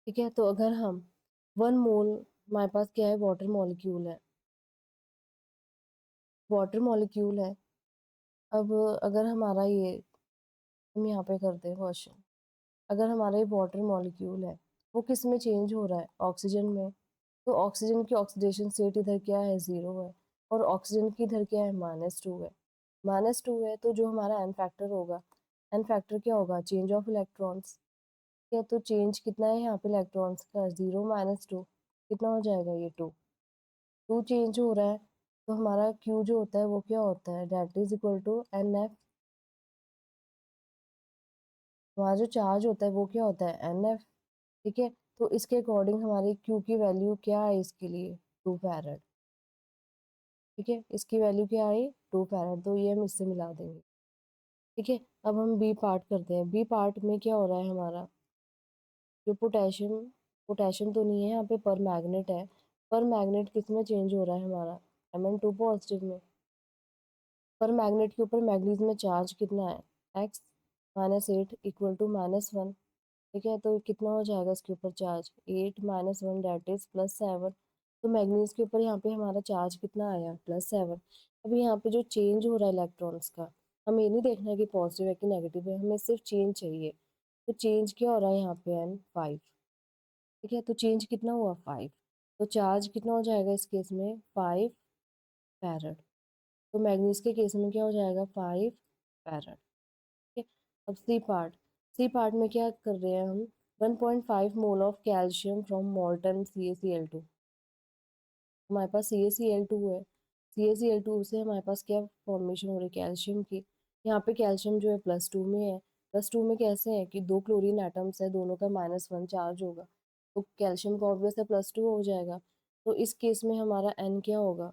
ठीक है। तो अगर हम 1 मोल, हमारे पास क्या है, वाटर मॉलिक्यूल है, वाटर मॉलिक्यूल है। अब अगर हमारा ये, हम यहाँ पे करते हैं क्वेश्चन, अगर हमारा ये वाटर मॉलिक्यूल है, वो किस में चेंज हो रहा है, ऑक्सीजन में। तो ऑक्सीजन की ऑक्सीडेशन स्टेट इधर क्या है, 0 है, और ऑक्सीजन की इधर क्या है, -2 है। -2 है तो जो हमारा एन फैक्टर होगा, एन फैक्टर क्या होगा, चेंज ऑफ इलेक्ट्रॉन्स। क्या, तो चेंज कितना है यहाँ पे इलेक्ट्रॉन्स का, 0 -2, कितना हो जाएगा ये 2, 2 चेंज हो रहा है। तो हमारा क्यू जो होता है वो क्या होता है, that is equal to NF। हमारा जो चार्ज होता है वो क्या होता है, NF, ठीक है। तो इसके अकॉर्डिंग हमारी क्यू की वैल्यू क्या है इसके लिए, 2 फैरड, ठीक है। इसकी वैल्यू क्या आई, 2 फैरड, तो ये हम इससे मिला देंगे, ठीक है। अब हम बी पार्ट करते हैं। बी पार्ट में क्या हो रहा है हमारा, जो पोटेशियम, पोटेशियम तो नहीं है यहाँ पे, पर मैग्नेट है। पर मैग्नेट किस में चेंज हो रहा है हमारा, Mn2 पॉजिटिव में। पर मैग्नेट के ऊपर मैग्नीज में चार्ज कितना है, x -8 इक्वल टू -1, ठीक है। तो कितना हो जाएगा इसके ऊपर चार्ज, 8 -1 डेट इज +7। तो मैग्नीज के ऊपर यहाँ पे हमारा चार्ज कितना आया, +7। अभी यहाँ पे जो चेंज हो रहा है इलेक्ट्रॉन्स का, हमें ये नहीं देखना है कि पॉजिटिव है कि नेगेटिव है, हमें सिर्फ चेंज चाहिए। तो चेंज क्या हो रहा है यहाँ पे, N5, ठीक है। तो चेंज कितना हुआ, 5। तो चार्ज कितना हो जाएगा इस केस में, 5 फैरड। तो मैग्नीज के केस में क्या हो जाएगा, 5 फैरड, ठीक है। अब सी पार्ट, सी पार्ट में क्या कर रहे हैं हम, 1.5 mole of calcium from molten CaCl2। हमारे पास CaCl2 है, CaCl2 से हमारे पास क्या फॉर्मेशन हो रही है, कैल्शियम की। यहाँ पे कैल्शियम जो है +2 में है। +2 में कैसे है कि 2 क्लोरीन एटम्स है, दोनों का -1 चार्ज होगा, तो कैल्शियम का ऑब्वियस है +2 हो जाएगा। तो इस केस में हमारा N क्या होगा,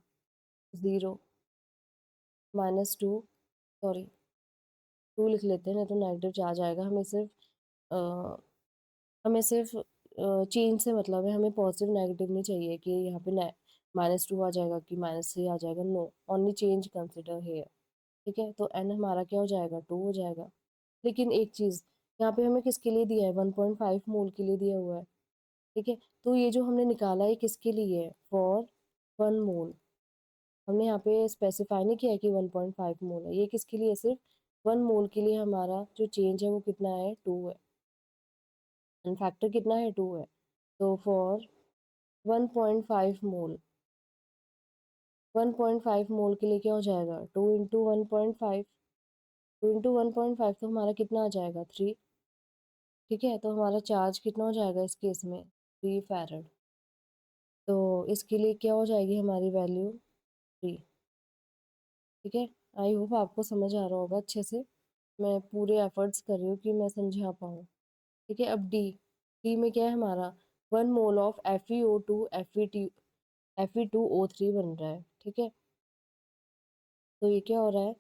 0 -2, सॉरी 2 लिख लेते हैं, नहीं तो नेगेटिव चार्ज आएगा। हमें सिर्फ चेंज से मतलब है, हमें पॉजिटिव नेगेटिव नहीं चाहिए कि यहाँ पे -2 आ जाएगा कि -3 आ जाएगा, नो, ओनली चेंज कंसिडर है, ठीक है। तो N हमारा क्या हो जाएगा, 2 हो जाएगा। लेकिन एक चीज़, यहाँ पे हमें किसके लिए दिया है, 1.5 मोल के लिए दिया हुआ है, ठीक है। तो ये जो हमने निकाला है किसके लिए है, फॉर 1 मोल। हमने यहाँ पे स्पेसिफाई नहीं किया है कि 1.5 मोल है, ये किसके लिए, सिर्फ 1 मोल के लिए हमारा जो चेंज है वो कितना है, 2 है, एंड फैक्टर कितना है, 2 है। तो फॉर 1.5 मोल, 1.5 मोल के लिए क्या हो जाएगा, 2 इंटू 1.5, 2 इंटू 1.5 तो हमारा कितना आ जाएगा, 3, ठीक है। तो हमारा चार्ज कितना हो जाएगा इस केस में, 3 फैरड। तो इसके लिए क्या हो जाएगी हमारी वैल्यू, 3, ठीक है। आई होप आपको समझ आ रहा होगा अच्छे से, मैं पूरे एफर्ट्स कर रही हूँ कि मैं समझा पाऊँ, ठीक है। अब डी, डी में क्या है हमारा, 1 मोल ऑफ FeO2 Fe2O3 बन रहा है, ठीक है। तो ये क्या हो रहा है,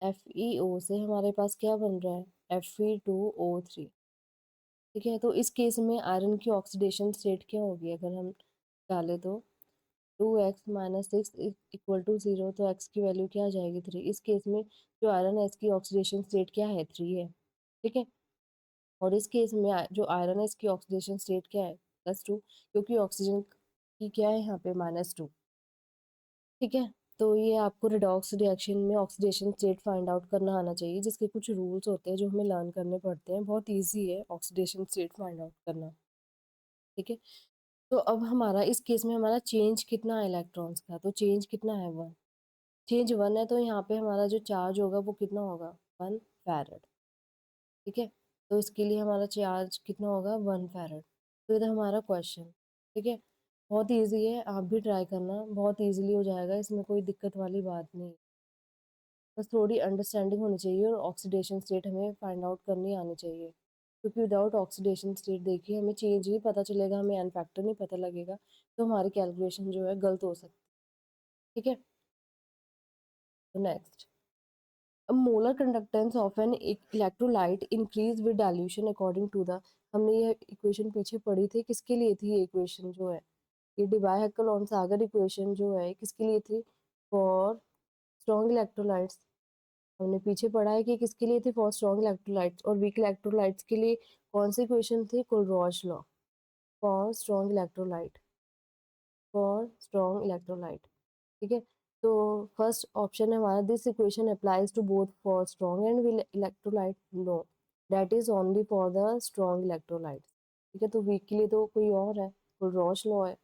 FeO से हमारे पास क्या बन रहा है, Fe2O3, ठीक है। तो इस केस में आयरन की ऑक्सीडेशन स्टेट क्या होगी, अगर हम डालें तो 2x - 6 इक्वल टू 0, तो x की वैल्यू क्या आ जाएगी, 3। इस केस में जो आयरन है इसकी ऑक्सीडेशन स्टेट क्या है, 3 है, ठीक है। और इस केस में जो आयरन है इसकी ऑक्सीडेशन स्टेट क्या है, +2, क्योंकि ऑक्सीजन की क्या है यहाँ पे, -2, ठीक है। तो ये आपको रिडॉक्स रिएक्शन में ऑक्सीडेशन स्टेट फाइंड आउट करना आना चाहिए, जिसके कुछ रूल्स होते हैं जो हमें लर्न करने पड़ते हैं, बहुत ईजी है ऑक्सीडेशन स्टेट फाइंड आउट करना, ठीक है। तो अब हमारा इस केस में हमारा चेंज कितना है इलेक्ट्रॉन्स का, तो चेंज कितना है, 1, चेंज 1 है। तो यहाँ पे हमारा जो चार्ज होगा वो कितना होगा, 1 फैरड, ठीक है। तो इसके लिए हमारा चार्ज कितना होगा, 1 फैरड। तो इधर हमारा क्वेश्चन, ठीक है। बहुत ईजी है, आप भी ट्राई करना, बहुत ईजिली हो जाएगा, इसमें कोई दिक्कत वाली बात नहीं। बस थोड़ी अंडरस्टैंडिंग होनी चाहिए और ऑक्सीडेशन स्टेट हमें फाइंड आउट करनी आनी चाहिए, क्योंकि विदाउट ऑक्सीडेशन स्टेट देखिए हमें चेंज नहीं पता चलेगा, हमें एन फैक्टर नहीं पता लगेगा, तो हमारी कैलकुलेशन जो है गलत हो सकती है, ठीक है। तो next, a molar conductance of an electrolyte increase with dilution according to the, हमने ये इक्वेशन पीछे पढ़ी थी, किसके लिए थी ये इक्वेशन जो है, ये डिबाई-हैकेल और सागर इक्वेशन जो है किसके लिए थी? For strong electrolytes. हमने पीछे पढ़ा है कि किसके लिए थी? फॉर स्ट्रॉन्ग इलेक्ट्रोलाइट्स, और वीक इलेक्ट्रोलाइट्स के लिए कौन सी इक्वेशन थी? Kohlrausch law. For strong electrolyte, for strong electrolyte. ठीक है, तो फर्स्ट ऑप्शन है हमारा, this equation applies to both for strong and weak electrolyte. No, that is only for the strong electrolyte. ठीक है, तो वीक के लिए तो कोई और है, कोलरॉज लॉ है।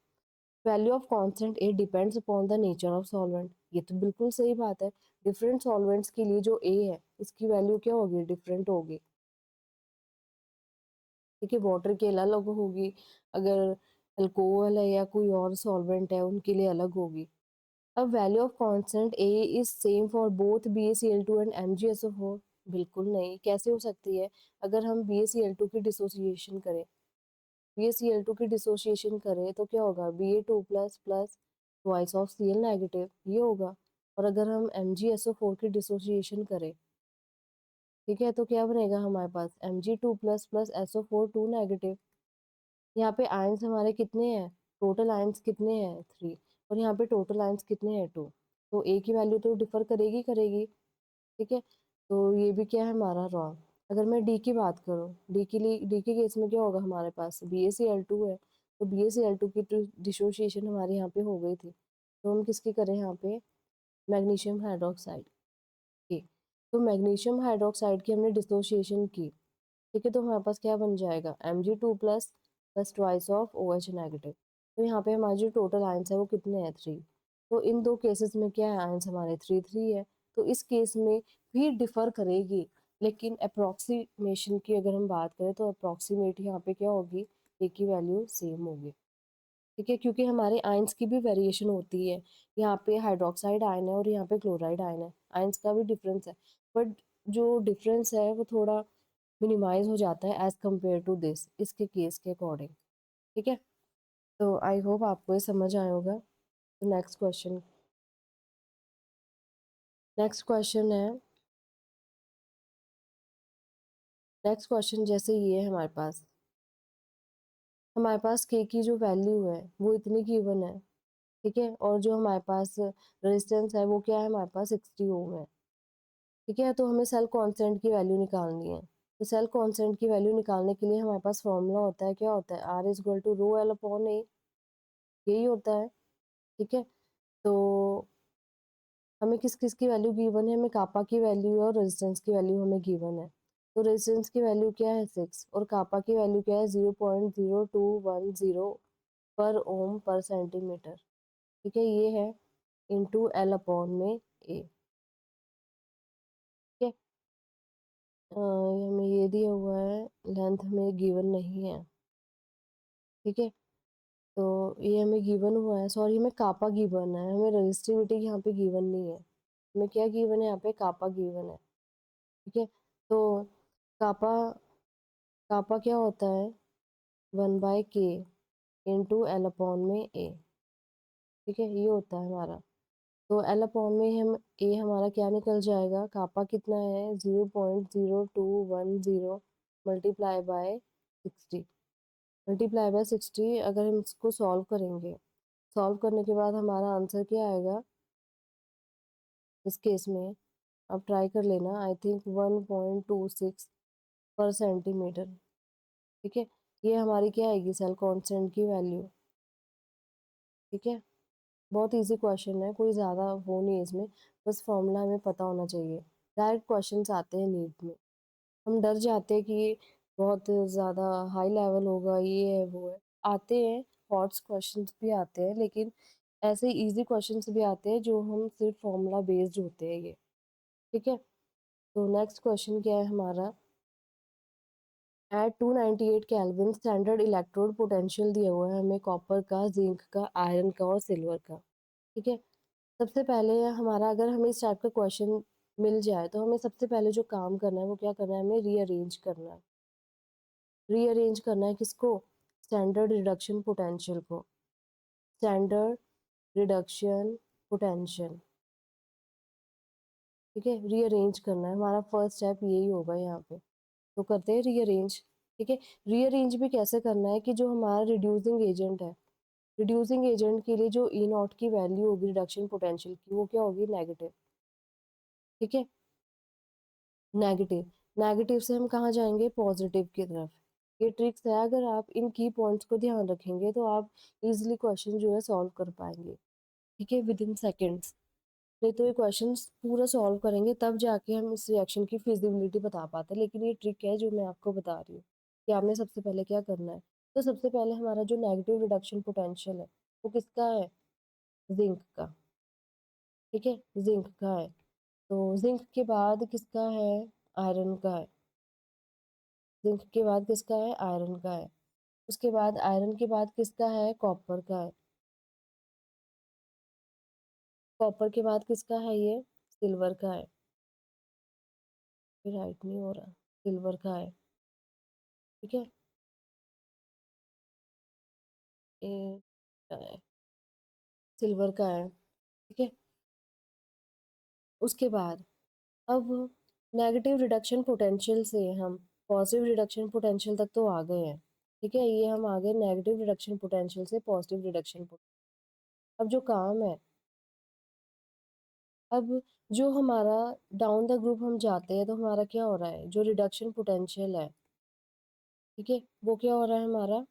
Value of constant A depends upon the nature of solvent. ये तो बिल्कुल सही बात है। डिफरेंट सॉल्वेंट्स के लिए जो ए है इसकी वैल्यू क्या होगी? डिफरेंट होगी। ठीक है, वाटर की अलग होगी, अगर अल्कोहल है या कोई और सॉल्वेंट है उनके लिए अलग होगी। अब value of constant A is same for both BaCl2 and MgSO4। बिल्कुल नहीं, कैसे हो सकती है? अगर हम BaCl2 की डिसोसिएशन करें, BaCl2 की डिसोसिएशन करें तो क्या होगा? Ba2 plus plus twice of Cl negative, ये होगा। और अगर हम MgSO4 की डिसोसिएशन करें, ठीक है, तो क्या बनेगा हमारे पास? Mg2 plus plus SO4 2 negative. यहाँ पे आयंस हमारे कितने हैं? टोटल आयंस कितने हैं? 3। और यहाँ पे टोटल आयंस कितने हैं? 2। तो ए की वैल्यू तो डिफर करेगी करेगी। ठीक है, तो ये भी क्या है हमारा? रॉन्ग। अगर मैं डी की बात करूँ, डी के लिए, डी के केस में क्या होगा हमारे पास? BaCl2 है, तो BaCl2 की डिसोसिएशन हमारे यहाँ पे हो गई थी, तो हम किसकी करें यहाँ पे? मैग्नीशियम हाइड्रोक्साइड की। तो मैग्नीशियम हाइड्रोक्साइड की हमने डिसोसिएशन की। ठीक है, तो हमारे पास क्या बन जाएगा? Mg2 plus plus twice of OH negative. तो यहाँ पे हमारे जो टोटल आयंस है वो कितने हैं? 3। तो इन दो केसेस में क्या है? आयंस हमारे 3 है। तो इस केस में भी डिफर करेगी, लेकिन अप्रोक्सीमेशन की अगर हम बात करें तो अप्रोक्सीमेट यहाँ पे क्या होगी? ए की वैल्यू सेम होगी। ठीक है, क्योंकि हमारे आयंस की भी वेरिएशन होती है। यहाँ पे हाइड्रोक्साइड आयन है और यहाँ पे क्लोराइड आयन है, आयंस का भी डिफरेंस है। बट जो डिफरेंस है वो थोड़ा मिनिमाइज हो जाता है एज कम्पेयर टू दिस, इसके केस के अकॉर्डिंग। ठीक है, तो आई होप आपको ये समझ आया होगा। तो नेक्स्ट क्वेश्चन है, नेक्स्ट क्वेश्चन जैसे ये है हमारे पास के की जो वैल्यू है वो इतनी गिवन है। ठीक है, और जो हमारे पास रेजिस्टेंस है वो क्या है? हमारे पास 60 ओम है। ठीक है, तो हमें सेल कांस्टेंट की वैल्यू निकालनी है। तो सेल कांस्टेंट की वैल्यू निकालने के लिए हमारे पास फॉर्मूला होता है, क्या होता है? R is equal to rho L upon A, यही होता है। ठीक है, तो हमें किस किस की वैल्यू गिवन है? हमें कापा की वैल्यू और रेजिस्टेंस की वैल्यू हमें गिवन है। तो रेजिस्टेंस की वैल्यू क्या है? 6, और कापा की वैल्यू क्या है? 0.0210 पर ओम पर सेंटीमीटर। ठीक है, ये है इंटू एल अपॉन में ए। ठीक है, हमें ये दिया हुआ है, लेंथ हमें गिवन नहीं है। ठीक है, तो ये हमें गिवन हुआ है, सॉरी हमें कापा गिवन है, हमें रजिस्टिविटी यहाँ पे गिवन नहीं है। हमें क्या गिवन है? यहाँ पे कापा गिवन है। ठीक है, तो कापा, कापा क्या होता है? 1/k इंटू एल अपॉन में ए। ठीक है, ये होता है हमारा। तो एल अपॉन में हम ए हमारा क्या निकल जाएगा? कापा कितना है? 0.0210 मल्टीप्लाई बाय 60, मल्टीप्लाई बाय 60। अगर हम इसको सॉल्व करेंगे, सॉल्व करने के बाद हमारा आंसर क्या आएगा इस केस में? आप ट्राई कर लेना, आई थिंक 1.26 पर सेंटीमीटर। ठीक है, ये हमारी क्या आएगी? सेल कांस्टेंट की वैल्यू। ठीक है, बहुत इजी क्वेश्चन है, कोई ज़्यादा वो नहीं है इसमें, बस फॉर्मूला हमें पता होना चाहिए। डायरेक्ट क्वेश्चंस आते हैं नीट में, हम डर जाते हैं कि बहुत ज़्यादा हाई लेवल होगा, ये है वो है। आते हैं, हॉट्स क्वेश्चंस भी आते हैं, लेकिन ऐसे इजी क्वेश्चंस भी आते हैं जो हम सिर्फ फॉर्मूला बेस्ड होते हैं ये। ठीक है, तो नेक्स्ट क्वेश्चन क्या है हमारा? At 298 Kelvin standard electrode potential दिया हुआ है हमें कॉपर का, जिंक का, आयरन का और सिल्वर का। ठीक है, सबसे पहले हमारा, अगर हमें इस टाइप का क्वेश्चन मिल जाए तो हमें सबसे पहले जो काम करना है वो क्या करना है? हमें रीअरेंज करना है। रीअरेंज करना है किसको? स्टैंडर्ड रिडक्शन पोटेंशियल को। Standard reduction potential. ठीक है, रीअरेंज करना है, हमारा फर्स्ट स्टेप यही होगा यहाँ पे। तो करते हैं रीअरेंज। ठीक है, रीअरेंज भी कैसे करना है कि जो हमारा रिड्यूसिंग एजेंट है, रिड्यूसिंग एजेंट के लिए जो ई नॉट की वैल्यू होगी रिडक्शन पोटेंशियल की, वो क्या होगी? नेगेटिव। ठीक है, नेगेटिव। नेगेटिव से हम कहाँ जाएंगे? पॉजिटिव की तरफ। ये ट्रिक्स है, अगर आप इन की पॉइंट्स को ध्यान रखेंगे तो आप इजीली क्वेश्चन जो है सॉल्व कर पाएंगे। ठीक है, विद इन सेकेंड्स। नहीं तो ये क्वेश्चंस पूरा सॉल्व करेंगे तब जाके हम इस रिएक्शन की फिजिबिलिटी बता पाते हैं। लेकिन ये ट्रिक है जो मैं आपको बता रही हूँ कि आपने सबसे पहले क्या करना है। तो सबसे पहले हमारा जो नेगेटिव रिडक्शन पोटेंशियल है वो किसका है? जिंक का। ठीक है, जिंक का है। तो जिंक के बाद किसका है? आयरन का है। जिंक के बाद किसका है? आयरन का है। उसके बाद आयरन के बाद किसका है? कॉपर का है। कॉपर के बाद किसका है? ये सिल्वर का है। फिर राइट नहीं हो रहा। सिल्वर का है। ठीक है, ये सिल्वर का है। ठीक है, उसके बाद अब नेगेटिव रिडक्शन पोटेंशियल से हम पॉजिटिव रिडक्शन पोटेंशियल तक तो आ गए हैं। ठीक है, ये हम आ गए नेगेटिव रिडक्शन पोटेंशियल से पॉजिटिव रिडक्शन। अब जो काम है, अब जो हमारा डाउन द ग्रुप हम जाते हैं तो हमारा क्या हो रहा है? जो रिडक्शन पोटेंशियल है, ठीक है, वो क्या हो रहा है हमारा?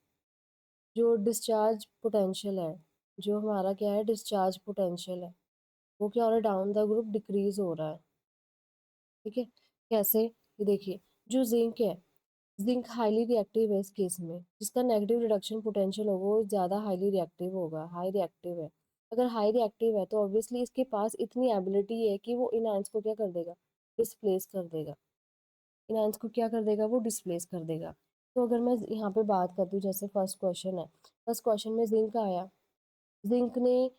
जो डिस्चार्ज पोटेंशियल है, जो हमारा क्या है? डिस्चार्ज पोटेंशियल है, वो क्या हो रहा है? डाउन द ग्रुप डिक्रीज हो रहा है। ठीक है, कैसे? ये देखिए, जो जिंक है, जिंक हाईली रिएक्टिव है इस केस में। जिसका नेगेटिव रिडक्शन पोटेंशियल होगा वो ज़्यादा हाईली रिएक्टिव होगा, हाई रिएक्टिव है। अगर हाई रिएक्टिव है तो ऑब्वियसली इसके पास इतनी एबिलिटी है कि वो इनआयंस को क्या कर देगा? डिस्प्लेस कर देगा। इनआयंस को क्या कर देगा? वो डिस्प्लेस कर देगा। तो अगर मैं यहाँ पे बात करती हूँ, जैसे फर्स्ट क्वेश्चन है, फर्स्ट क्वेश्चन में जिंक आया। जिंक ने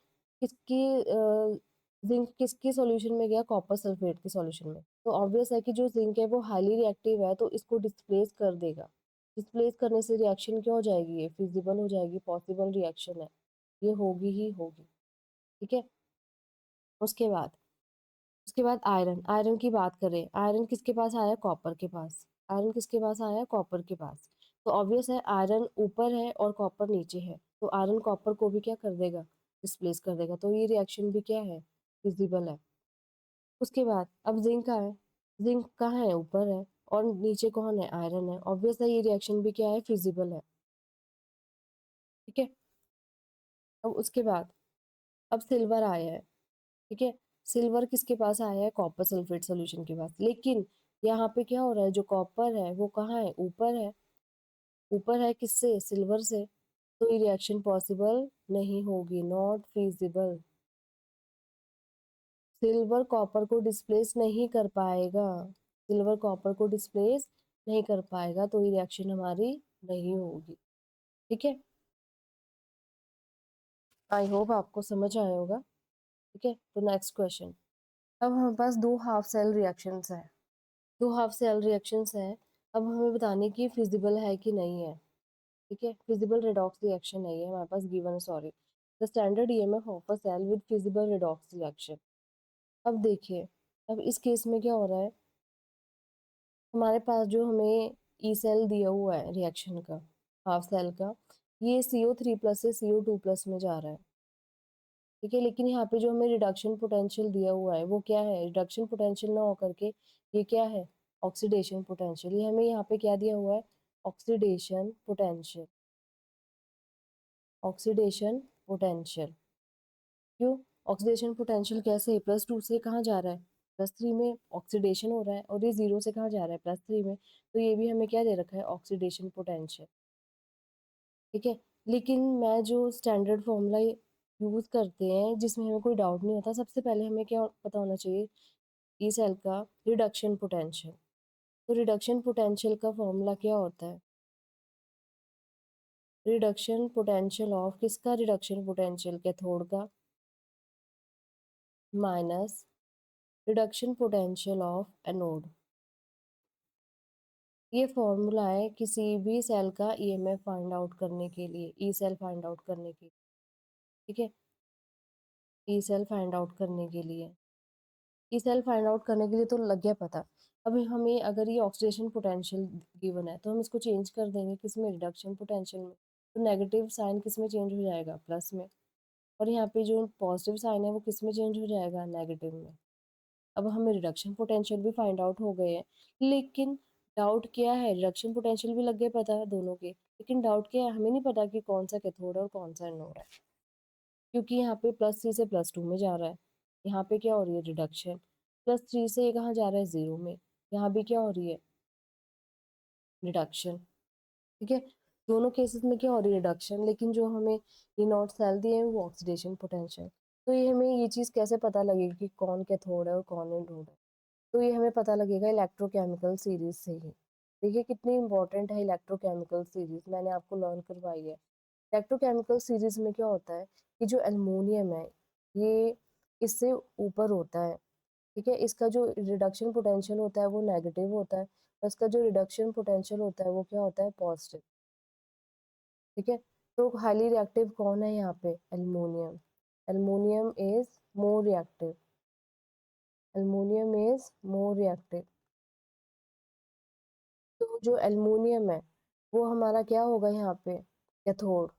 किसकी जिंक किसकी सॉल्यूशन में गया? कॉपर सल्फेट के सॉल्यूशन में। तो ऑब्वियस है कि जो जिंक है वो हाईली रिएक्टिव है तो इसको डिस्प्लेस कर देगा। डिस्प्लेस करने से रिएक्शन क्या हो जाएगी? ये फिजिबल हो जाएगी, पॉसिबल रिएक्शन है, ये होगी ही होगी। ठीक है, उसके बाद आयरन। आयरन की बात करें, आयरन किसके पास आया? कॉपर के पास। आयरन किसके पास आया? कॉपर के पास। तो ऑब्वियस है आयरन ऊपर है और कॉपर नीचे है, तो आयरन कॉपर को भी क्या कर देगा? डिस्प्लेस कर देगा। तो ये रिएक्शन भी क्या है? फिजिबल है। उसके बाद अब जिंक का है। जिंक कहाँ है? ऊपर है, और नीचे कौन है? आयरन है। ऑब्वियस है ये रिएक्शन भी क्या है? फिजिबल है। ठीक है, अब उसके बाद अब सिल्वर आया है। ठीक है, सिल्वर किसके पास आया है? कॉपर सल्फेट सॉल्यूशन के पास। लेकिन यहाँ पे क्या हो रहा है? जो कॉपर है वो कहाँ है? ऊपर है। ऊपर है किससे? सिल्वर से। तो ये रिएक्शन पॉसिबल नहीं होगी, नॉट फिजिबल। सिल्वर कॉपर को डिस्प्लेस नहीं कर पाएगा। सिल्वर कॉपर को डिस्प्लेस नहीं कर पाएगा, तो ये रिएक्शन हमारी नहीं होगी। ठीक है, आई होप आपको समझ आया होगा। ठीक है, तो नेक्स्ट क्वेश्चन। अब हमारे पास दो हाफ सेल रिएक्शंस है। दो हाफ सेल रिएक्शंस है। अब हमें बताने की फिजिबल है कि नहीं है। ठीक है, फिजिबल रेडॉक्स रिएक्शन नहीं है हमारे पास given. Sorry, the standard EMF of a cell with feasible redox reaction. अब देखिए, अब इस केस में क्या हो रहा है? हमारे पास जो हमें ई सेल दिया हुआ है रिएक्शन का, हाफ सेल का, ये CO3+ से CO2+ में जा रहा है। ठीक है, लेकिन यहाँ पे जो हमें रिडक्शन पोटेंशियल दिया हुआ है वो क्या है? रिडक्शन पोटेंशियल ना होकर के ये क्या है? Oxidation potential. ये हमें यहाँ पे क्या दिया हुआ है? Oxidation potential. Oxidation potential. क्यों? ऑक्सीडेशन पोटेंशियल कैसे? +2 से कहाँ जा रहा है? +3 में ऑक्सीडेशन हो रहा है, और ये 0 से कहाँ जा रहा है? +3 में। तो ये भी हमें क्या दे रखा है? Oxidation potential. ठीक है, लेकिन मैं जो स्टैंडर्ड फॉर्मूला यूज करते हैं जिसमें हमें कोई डाउट नहीं होता, सबसे पहले हमें क्या पता होना चाहिए? ई सेल का रिडक्शन पोटेंशियल। तो रिडक्शन पोटेंशियल का फॉर्मूला क्या होता है? रिडक्शन पोटेंशियल ऑफ किसका? रिडक्शन पोटेंशियल कैथोड का, minus reduction potential of anode. ये फॉर्मूला है किसी भी सेल का ईएमएफ फाइंड आउट करने के लिए, ई सेल फाइंड आउट करने के लिए। ठीक है, ई सेल फाइंड आउट करने के लिए, ई सेल फाइंड आउट करने के लिए तो लग गया पता। अभी हमें अगर ये ऑक्सीडेशन पोटेंशियल गिवन है तो हम इसको चेंज कर देंगे किसमें? रिडक्शन पोटेंशियल में। तो नेगेटिव साइन किस में चेंज हो जाएगा, प्लस में। और यहाँ पे जो पॉजिटिव साइन है वो किस में चेंज हो जाएगा, नेगेटिव में। अब हमें रिडक्शन पोटेंशियल भी फाइंड आउट हो गए हैं, लेकिन डाउट क्या है, रिडक्शन पोटेंशियल भी लग गए पता है दोनों के, लेकिन डाउट क्या है, हमें नहीं पता कि कौन सा कैथोड है और कौन सा एनोड है, क्योंकि यहाँ पे +3 से +2 में जा रहा है। यहाँ पे क्या हो रही है, रिडक्शन। +3 से ये कहाँ जा रहा है, 0 में। यहाँ भी क्या हो रही है, रिडक्शन। ठीक है, दोनों केसेस में क्या हो रही है, रिडक्शन, लेकिन जो हमें ये नॉट सेल दिए हैं वो ऑक्सीडेशन पोटेंशियल। तो ये हमें ये चीज़ कैसे पता लगेगी कि कौन कैथोड है और कौन एनोड है, तो ये हमें पता लगेगा इलेक्ट्रोकेमिकल सीरीज से ही। देखिए कितनी इंपॉर्टेंट है इलेक्ट्रोकेमिकल सीरीज, मैंने आपको लर्न करवाई है। इलेक्ट्रोकेमिकल सीरीज में क्या होता है कि जो एल्युमिनियम है ये इससे ऊपर होता है। ठीक है, इसका जो रिडक्शन पोटेंशियल होता है वो नेगेटिव होता है, और इसका जो रिडक्शन पोटेंशियल होता है वो क्या होता है, पॉजिटिव। ठीक है, तो हाईली रिएक्टिव कौन है यहाँ पे, aluminium. Aluminium is more reactive, aluminium is more reactive. तो जो एल्युमिनियम है वो हमारा क्या होगा यहाँ पे, कैथोड।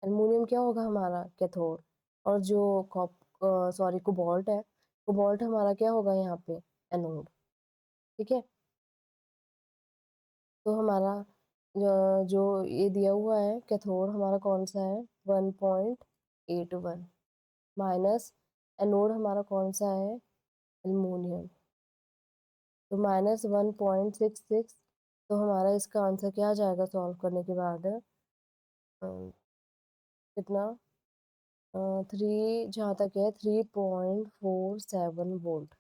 एल्युमिनियम क्या होगा हमारा, कैथोड। और जो कोबाल्ट है, कोबाल्ट हमारा क्या होगा यहाँ पे, एनोड। ठीक है, तो हमारा जो ये दिया हुआ है कैथोड हमारा कौन सा है, 1.81, माइनस एनोड हमारा कौन सा है, एल्युमिनियम, तो -1.66। तो हमारा इसका आंसर क्या आ जाएगा सॉल्व करने के बाद, कितना, 3, जहाँ तक है 3.47 वोल्ट।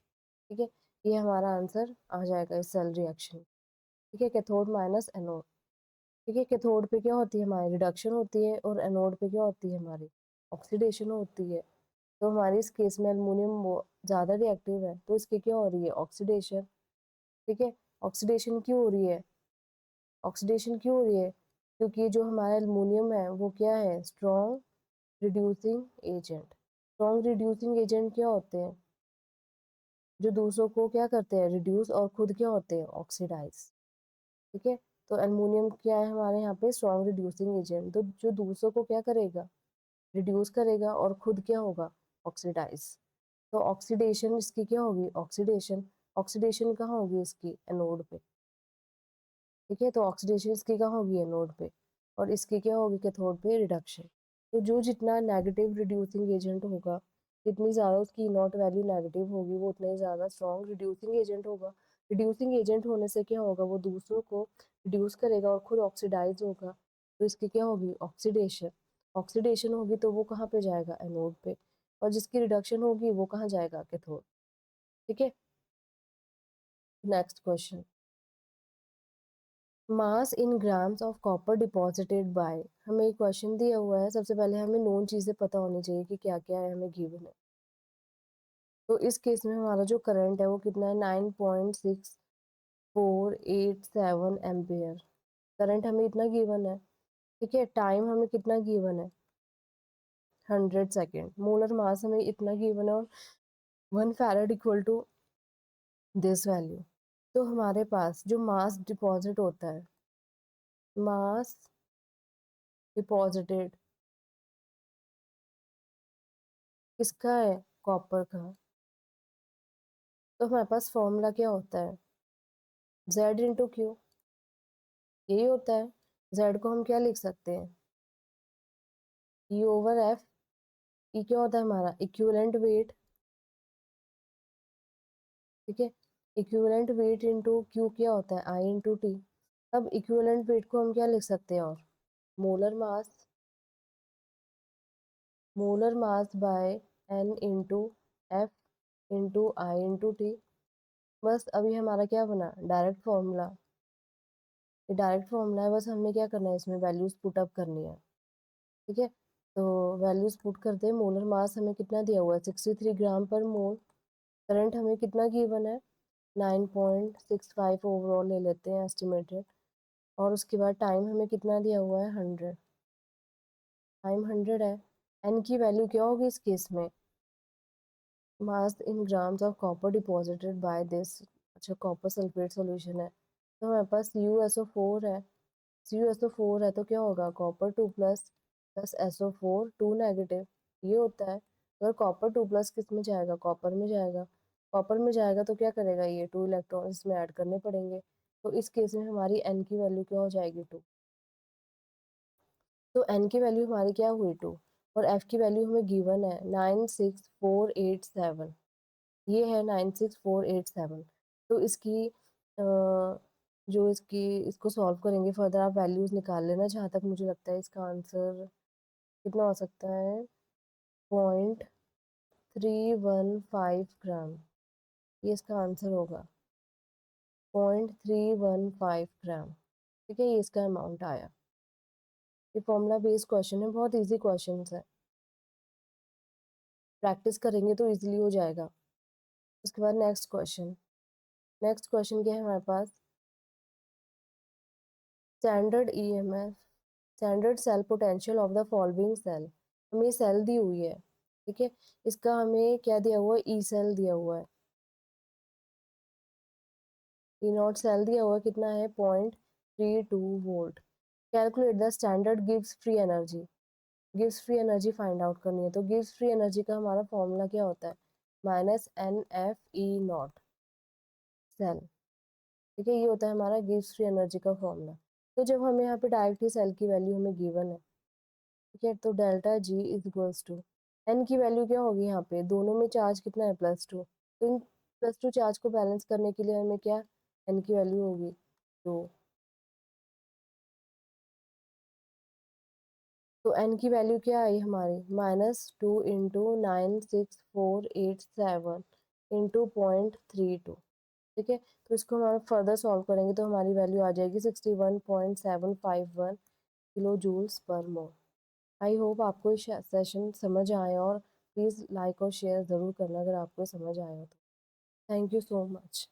ठीक है, ये हमारा आंसर आ जाएगा इस सेल रिएक्शन। ठीक है, कैथोड माइनस एनोड। ठीक है, कैथोड पे क्या होती है हमारी, रिडक्शन होती है, और एनोड पे क्या होती है हमारी, ऑक्सीडेशन होती है। तो हमारी इस केस में एल्युमिनियम ज़्यादा रिएक्टिव है, तो इसकी क्या हो रही है, ऑक्सीडेशन। ठीक है, ऑक्सीडेशन क्यों हो रही है, ऑक्सीडेशन क्यों हो रही है, क्योंकि जो हमारा एल्युमिनियम है वो क्या है, strong reducing agent. Strong reducing agent क्या होते हैं, जो दूसरों को क्या करते हैं, रिड्यूस, और खुद क्या होते हैं, ऑक्सीडाइज। ठीक है, तो एल्युमिनियम क्या है हमारे यहाँ पे, स्ट्रॉन्ग रिड्यूसिंग एजेंट, तो जो दूसरों को क्या करेगा, रिड्यूस करेगा, और खुद क्या होगा, ऑक्सीडाइज। तो ऑक्सीडेशन इसकी क्या होगी, ऑक्सीडेशन। ऑक्सीडेशन कहाँ होगी इसकी, एनोड पे। ठीक है, तो ऑक्सीडेशन इसकी कहाँ होगी, एनोड पे, और इसकी क्या होगी, कैथोड पे, रिडक्शन। तो जो जितना नेगेटिव रिड्यूसिंग एजेंट होगा, जितनी ज़्यादा उसकी नॉट वैल्यू नेगेटिव होगी, वो उतना ही ज़्यादा स्ट्रॉन्ग रिड्यूसिंग एजेंट होगा। रिड्यूसिंग एजेंट होने से क्या होगा, वो दूसरों को रिड्यूस करेगा और खुद ऑक्सीडाइज होगा, तो इसकी क्या होगी, ऑक्सीडेशन। ऑक्सीडेशन होगी तो वो कहाँ पे जाएगा, एनोड पे, और जिसकी रिडक्शन होगी वो कहाँ जाएगा, कैथोड। ठीक है, next question, mass in grams of copper deposited bye, हमें एक क्वेश्चन दिया हुआ है, सबसे पहले हमें नोन चीज़ें पता होनी चाहिए कि क्या क्या है, हमें गिवन है। तो इस केस में हमारा जो करंट है वो कितना है, 9.6487 करंट हमें इतना गिवन है। ठीक है, टाइम हमें कितना गिवन है, 100 सेकेंड। मोलर मास हमें इतना गिवन है, और 1 farad equal to this value. तो हमारे पास जो मास डिपॉजिट होता है, मास डिपॉजिटेड किसका है, कॉपर का। तो हमारे पास फॉर्मूला क्या होता है, Z/Q, यही होता है। Z को हम क्या लिख सकते हैं, E/F। E क्या होता है हमारा, इक्विवेलेंट वेट। ठीक है, इक्विवेलेंट वेट इंटू Q क्या होता है, I/T। अब इक्विवेलेंट वेट को हम क्या लिख सकते हैं, और molar mass, molar mass by N into F into I/T। बस अभी हमारा क्या बना, डायरेक्ट फॉर्मूला। ये डायरेक्ट फॉर्मूला है, बस हमने क्या करना है, इसमें वैल्यूज पुट अप करनी है। ठीक है, तो वैल्यूज पुट करते हैं। मोलर मास हमें कितना दिया हुआ है, 63 ग्राम पर मोल। करंट हमें कितना गिवन है, 9.65 ओवरऑल ले लेते हैं एस्टिमेटेड। और उसके बाद टाइम हमें कितना दिया हुआ है, 100, टाइम 100 है। एन की वैल्यू क्या होगी इस केस में, mass in grams of copper deposited by this. अच्छा, कॉपर सल्फेट सॉल्यूशन है, तो हमारे पास USO4 है। CuSO4 है तो क्या होगा, copper 2 plus plus SO4 2 negative, ये होता है। अगर कॉपर 2 प्लस किस में जाएगा, कॉपर में जाएगा। कॉपर में जाएगा तो क्या करेगा, ये 2 इलेक्ट्रॉन इसमें ऐड करने पड़ेंगे। तो इस केस में हमारी n की वैल्यू क्या हो जाएगी, 2। तो n की वैल्यू हमारी क्या हुई, 2। और f की वैल्यू हमें गिवन है 96487, ये है 96487। तो इसकी जो इसको सॉल्व करेंगे फर्दर, आप वैल्यूज़ निकाल लेना। जहाँ तक मुझे लगता है इसका आंसर कितना हो सकता है, 0.315 ग्राम, ये इसका आंसर होगा, 0.315 ग्राम। ठीक है, ये इसका अमाउंट आया। ये फॉर्मूला बेस्ड क्वेश्चन है, बहुत इजी क्वेश्चन है, प्रैक्टिस करेंगे तो इजीली हो जाएगा। उसके बाद नेक्स्ट क्वेश्चन क्या है हमारे पास, standard EMF, standard cell potential of the following cell. हमें सेल दी हुई है, ठीक है, इसका हमें क्या दिया हुआ है, ई सेल दिया हुआ है, ई नॉट सेल दिया हुआ है, कितना है, 0.32 volt. Calculate the standard gives free energy, gives free energy find out करनी है। तो गिव्स फ्री एनर्जी का हमारा फॉर्मूला क्या होता है, -NF E0 सेल। ठीक है, ये होता है हमारा गिव्स फ्री एनर्जी का फॉर्मूला। तो जब हमें यहाँ पे डायरेक्टली सेल की वैल्यू हमें गिवन है, ठीक है, तो delta G is equals to N की वैल्यू क्या होगी, यहाँ पे दोनों में चार्ज कितना है, +2। तो इन +2 चार्ज को बैलेंस करने के लिए हमें क्या, एन की वैल्यू होगी 2। तो एन की वैल्यू क्या आई हमारी, -2 इंटू 96487 इंटू 0.32। ठीक है, तो इसको हम फर्दर सॉल्व करेंगे तो हमारी वैल्यू आ जाएगी 61.751 kilo joules per mole. I hope आपको सेशन समझ आया, और प्लीज़ लाइक और शेयर ज़रूर करना अगर आपको समझ आया तो। Thank you so much.